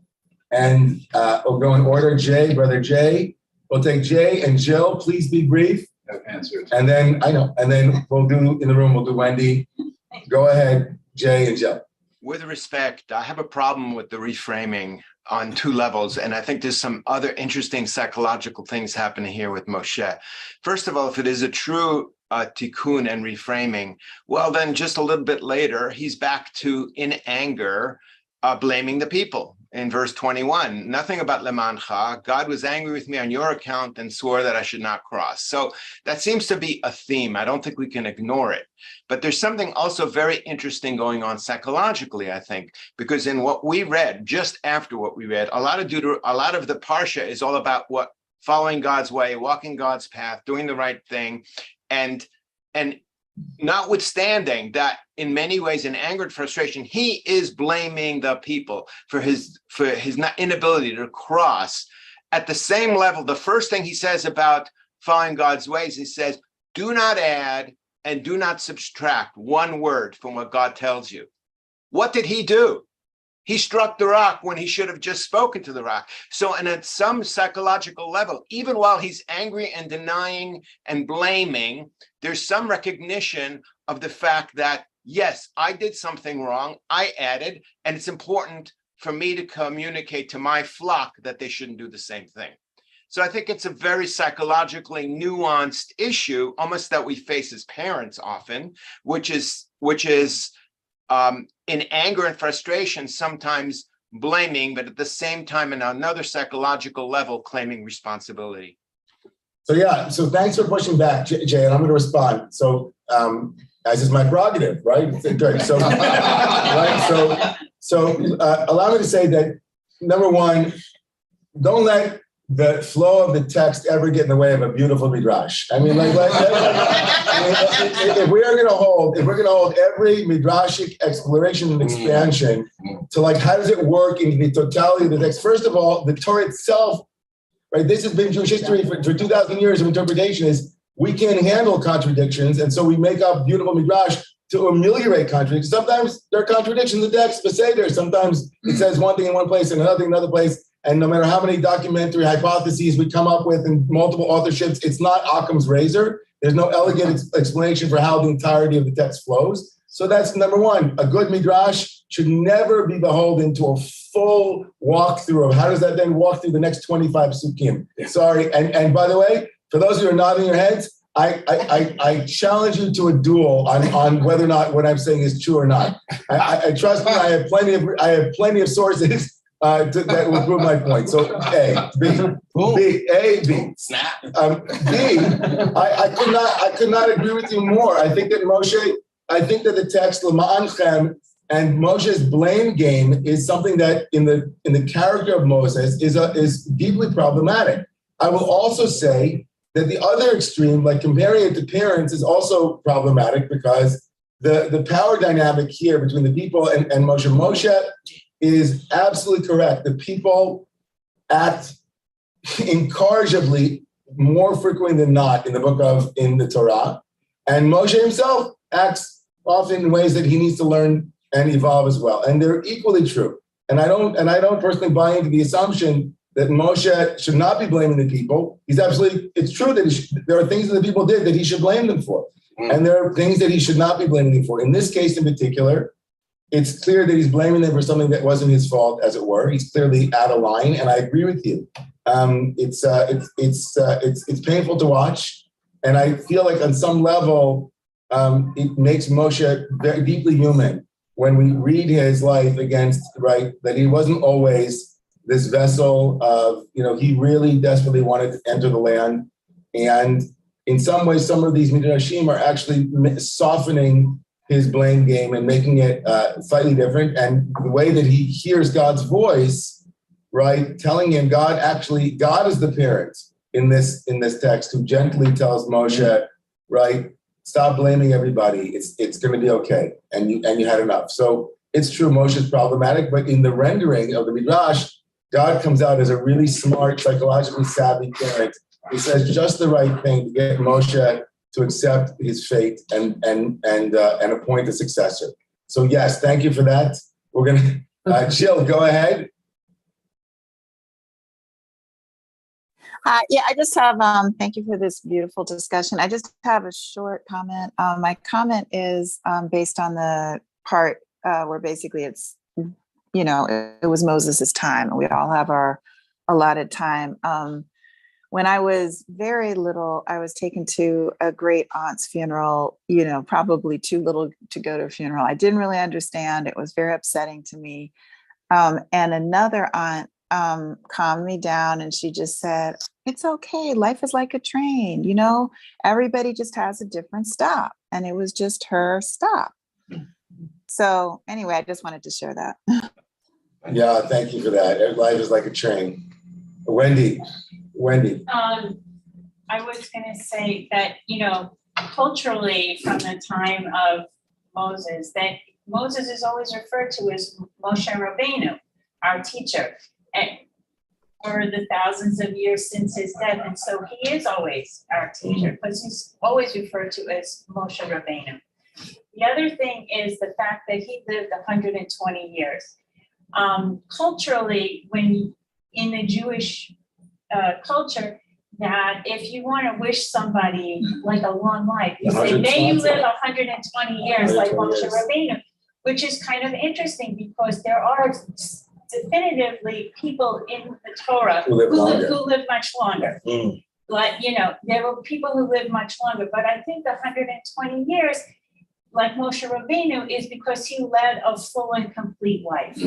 And we'll go in order. Brother Jay. We'll take Jay and Jill. Please be brief. No answers. And then we'll do Wendy. Go ahead, Jay and Jill. With respect, I have a problem with the reframing on two levels. And I think there's some other interesting psychological things happening here with Moshe. First of all, if it is a true tikkun and reframing, well, then just a little bit later, he's back to, in anger, blaming the people. In verse 21, nothing about lemancha. God was angry with me on your account and swore that I should not cross. So that seems to be a theme. I don't think we can ignore it. But there's something also very interesting going on psychologically, I think, because in what we read, just after what we read, a lot of the parsha is all about what following God's way, walking God's path, doing the right thing, and notwithstanding that in many ways in anger and frustration, he is blaming the people for his inability to cross. At the same level, the first thing he says about following God's ways, he says, do not add and do not subtract one word from what God tells you. What did he do? He struck the rock when he should have just spoken to the rock. So, and at some psychological level, even while he's angry and denying and blaming, there's some recognition of the fact that, yes, I did something wrong, I added, and it's important for me to communicate to my flock that they shouldn't do the same thing. So I think it's a very psychologically nuanced issue, almost that we face as parents often, which is in anger and frustration, sometimes blaming, but at the same time, in another psychological level, claiming responsibility. So yeah, so thanks for pushing back, Jay, and I'm going to respond. So as is my prerogative, right? Good. So, right. So allow me to say that, number one, don't let the flow of the text ever get in the way of a beautiful midrash. I mean, if we're going to hold every midrashic exploration and expansion to like, how does it work in the totality of the text? First of all, the Torah itself, right? This has been Jewish history for 2,000 years of interpretation. Is we can't handle contradictions, and so we make up beautiful midrash to ameliorate contradictions. Sometimes there are contradictions in the text, but say there. Sometimes it says one thing in one place and another thing in another place. And no matter how many documentary hypotheses we come up with in multiple authorships, it's not Occam's razor. There's no elegant explanation for how the entirety of the text flows. So that's number one. A good midrash should never be beholden to a full walkthrough of how does that then walk through the next 25 sukkim. Sorry. And by the way, for those who are nodding your heads, I challenge you to a duel on whether or not what I'm saying is true or not. I trust me. I have plenty of sources that will prove my point. So A, B, snap. B, I could not agree with you more. I think that the text L'ma'anchem and Moshe's blame game is something that in the character of Moses is deeply problematic. I will also say that the other extreme, like comparing it to parents, is also problematic because the power dynamic here between the people and Moshe is absolutely correct. The people act incorrigibly more frequently than not in the Torah. And Moshe himself acts often in ways that he needs to learn and evolve as well. And they're equally true. And I don't personally buy into the assumption that Moshe should not be blaming the people. It's true that there are things that the people did that he should blame them for. And there are things that he should not be blaming them for. In this case in particular, it's clear that he's blaming them for something that wasn't his fault, as it were. He's clearly out of line, and I agree with you. It's painful to watch, and I feel like on some level, it makes Moshe very deeply human when we read his life against, right, that he wasn't always this vessel of, he really desperately wanted to enter the land, and in some ways, some of these midrashim are actually softening his blame game and making it slightly different. And the way that he hears God's voice, right, telling him God is the parent in this text who gently tells Moshe, right, stop blaming everybody. It's going to be okay. And you had enough. So it's true, Moshe is problematic, but in the rendering of the Midrash, God comes out as a really smart, psychologically savvy parent. He says just the right thing to get Moshe to accept his fate and appoint a successor. So yes, thank you for that. We're gonna Jill, go ahead. Yeah, I just have thank you for this beautiful discussion. I just have a short comment. My comment is based on the part where basically it's, it was Moses's time, and we all have our allotted time. When I was very little, I was taken to a great aunt's funeral, probably too little to go to a funeral. I didn't really understand. It was very upsetting to me. And another aunt calmed me down, and she just said, it's okay. Life is like a train, everybody just has a different stop. And it was just her stop. So anyway, I just wanted to share that. Yeah, thank you for that. Life is like a train. Wendy. I was going to say that, culturally from the time of Moses, that Moses is always referred to as Moshe Rabbeinu, our teacher, and for the thousands of years since his death. And so he is always our teacher because he's always referred to as Moshe Rabbeinu. The other thing is the fact that he lived 120 years. culturally, when in the Jewish culture, that if you want to wish somebody like a long life, you say, may you live 120 years like Moshe Rabbeinu, which is kind of interesting because there are definitively people in the Torah who live much longer. But, there were people who live much longer, but I think the 120 years, like Moshe Rabbeinu, is because he led a full and complete life.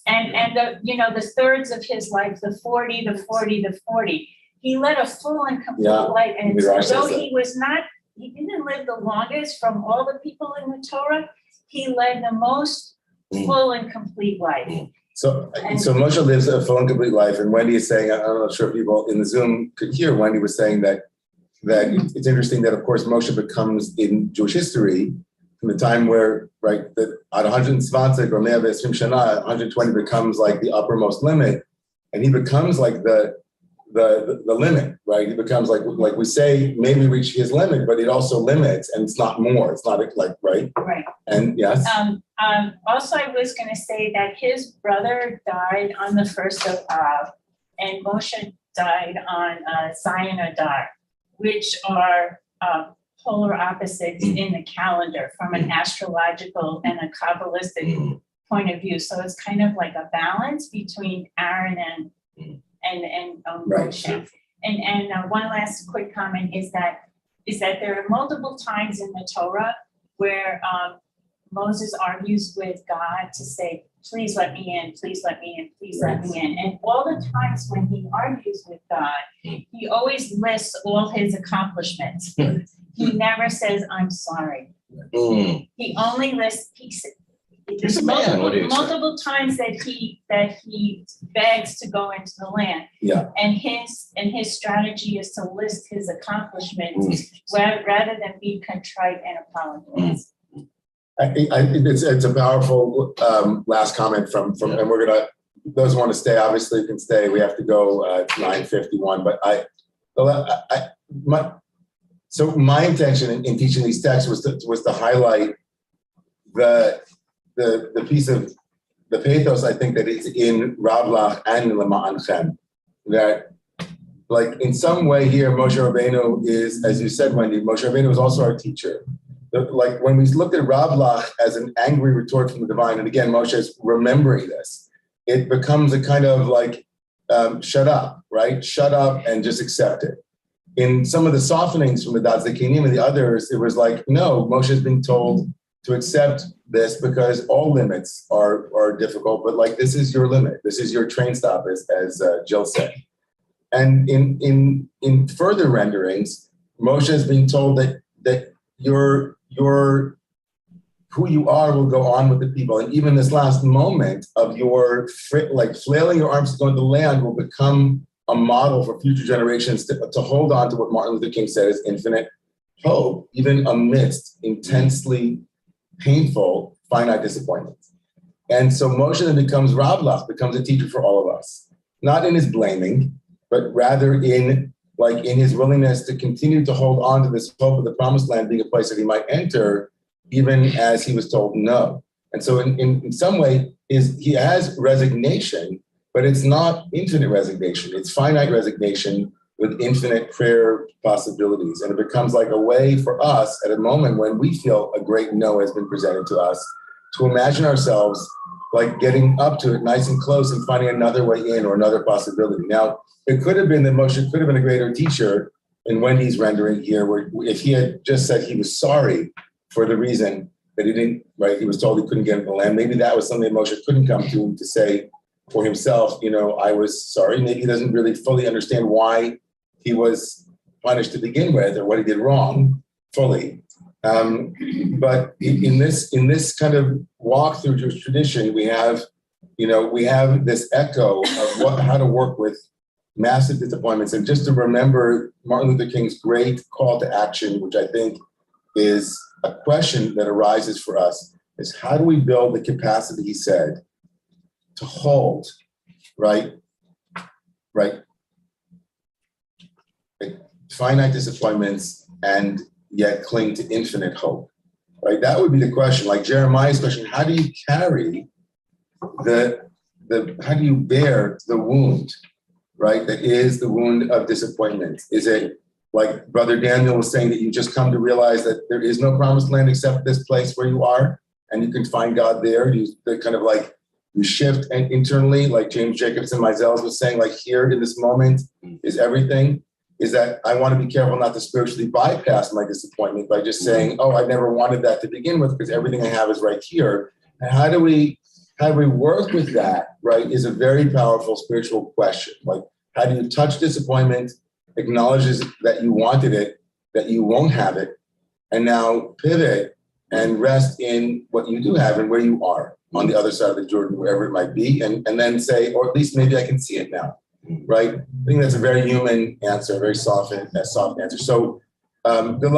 And the thirds of his life, the 40, the 40, the 40, he led a full and complete life. And although he didn't live the longest from all the people in the Torah, he led the most full and complete life. So Moshe lives a full and complete life, and Wendy is saying, I'm not sure if people in the Zoom could hear, Wendy was saying that it's interesting that, of course, Moshe becomes, in Jewish history, from the time where, right, that at 120 or 120 becomes like the uppermost limit, and he becomes like the limit, right? He becomes like we say, maybe reach his limit, but it also limits, and it's not more. It's not like, right? Right. And yes. Also, I was going to say that his brother died on the 1st of Av, and Moshe died on Zion Adar, which are polar opposites in the calendar from an astrological and a Kabbalistic point of view. So it's kind of like a balance between Aaron and Moshe. And one last quick comment is that there are multiple times in the Torah where Moses argues with God to say, please let me in, please let me in, please let me in. And all the times when he argues with God, he always lists all his accomplishments. He never says, I'm sorry. He only lists pieces. He's a man. What do you multiple times that he begs to go into the land. Yeah. And his strategy is to list his accomplishments rather than be contrite and apologize. It's a powerful last comment from and we're gonna, those who want to stay obviously can stay. We have to go at 9:51. But my intention in teaching these texts was to highlight the piece of the pathos, I think, that it's in Ravlach and in Lama'anchem, that like in some way here, Moshe Rabbeinu is, as you said, Wendy, Moshe Rabbeinu is also our teacher. Like when we looked at Ravlach as an angry retort from the divine, and again, Moshe is remembering this, it becomes a kind of like, shut up, right? Shut up and just accept it. In some of the softenings from the Daz Zekinim and the others, it was like, no, Moshe has been told to accept this because all limits are difficult, but like this is your limit. This is your train stop, as Jill said. And in further renderings, Moshe has been told that your who you are will go on with the people. And even this last moment of your like flailing your arms to go into the land will become a model for future generations to hold on to what Martin Luther King said is infinite hope, even amidst intensely painful, finite disappointments. And so Moshe then becomes Ravlach, becomes a teacher for all of us, not in his blaming, but rather in his willingness to continue to hold on to this hope of the promised land being a place that he might enter, even as he was told no. And so in some way, he has resignation, but it's not infinite resignation. It's finite resignation with infinite prayer possibilities. And it becomes like a way for us at a moment when we feel a great no has been presented to us to imagine ourselves like getting up to it nice and close and finding another way in or another possibility. Now, it could have been that Moshe could have been a greater teacher in Wendy's rendering here, where if he had just said he was sorry for the reason that he didn't, right, he was told he couldn't get into the land. Maybe that was something that Moshe couldn't come to say for himself, I was sorry. Maybe he doesn't really fully understand why he was punished to begin with or what he did wrong fully. But in this kind of walk through Jewish tradition, we have this echo of how to work with massive disappointments. And just to remember Martin Luther King's great call to action, which I think is a question that arises for us, is how do we build the capacity, he said, to hold, right, finite disappointments and yet cling to infinite hope, right? That would be the question. Like Jeremiah's question, how do you carry the how do you bear the wound, right? That is the wound of disappointment. Is it like Brother Daniel was saying, that you just come to realize that there is no promised land except this place where you are, and you can find God there? You kind of like, you shift and internally, like James Jacobson Mizels was saying, like here in this moment is everything. Is that I want to be careful not to spiritually bypass my disappointment by just saying, oh, I never wanted that to begin with because everything I have is right here. And how do we work with that, right, is a very powerful spiritual question. Like, how do you touch disappointment, acknowledges that you wanted it, that you won't have it, and now pivot and rest in what you do have and where you are on the other side of the Jordan, wherever it might be, and then say, or at least maybe I can see it now, right? I think that's a very human answer, a very soft answer. So good luck.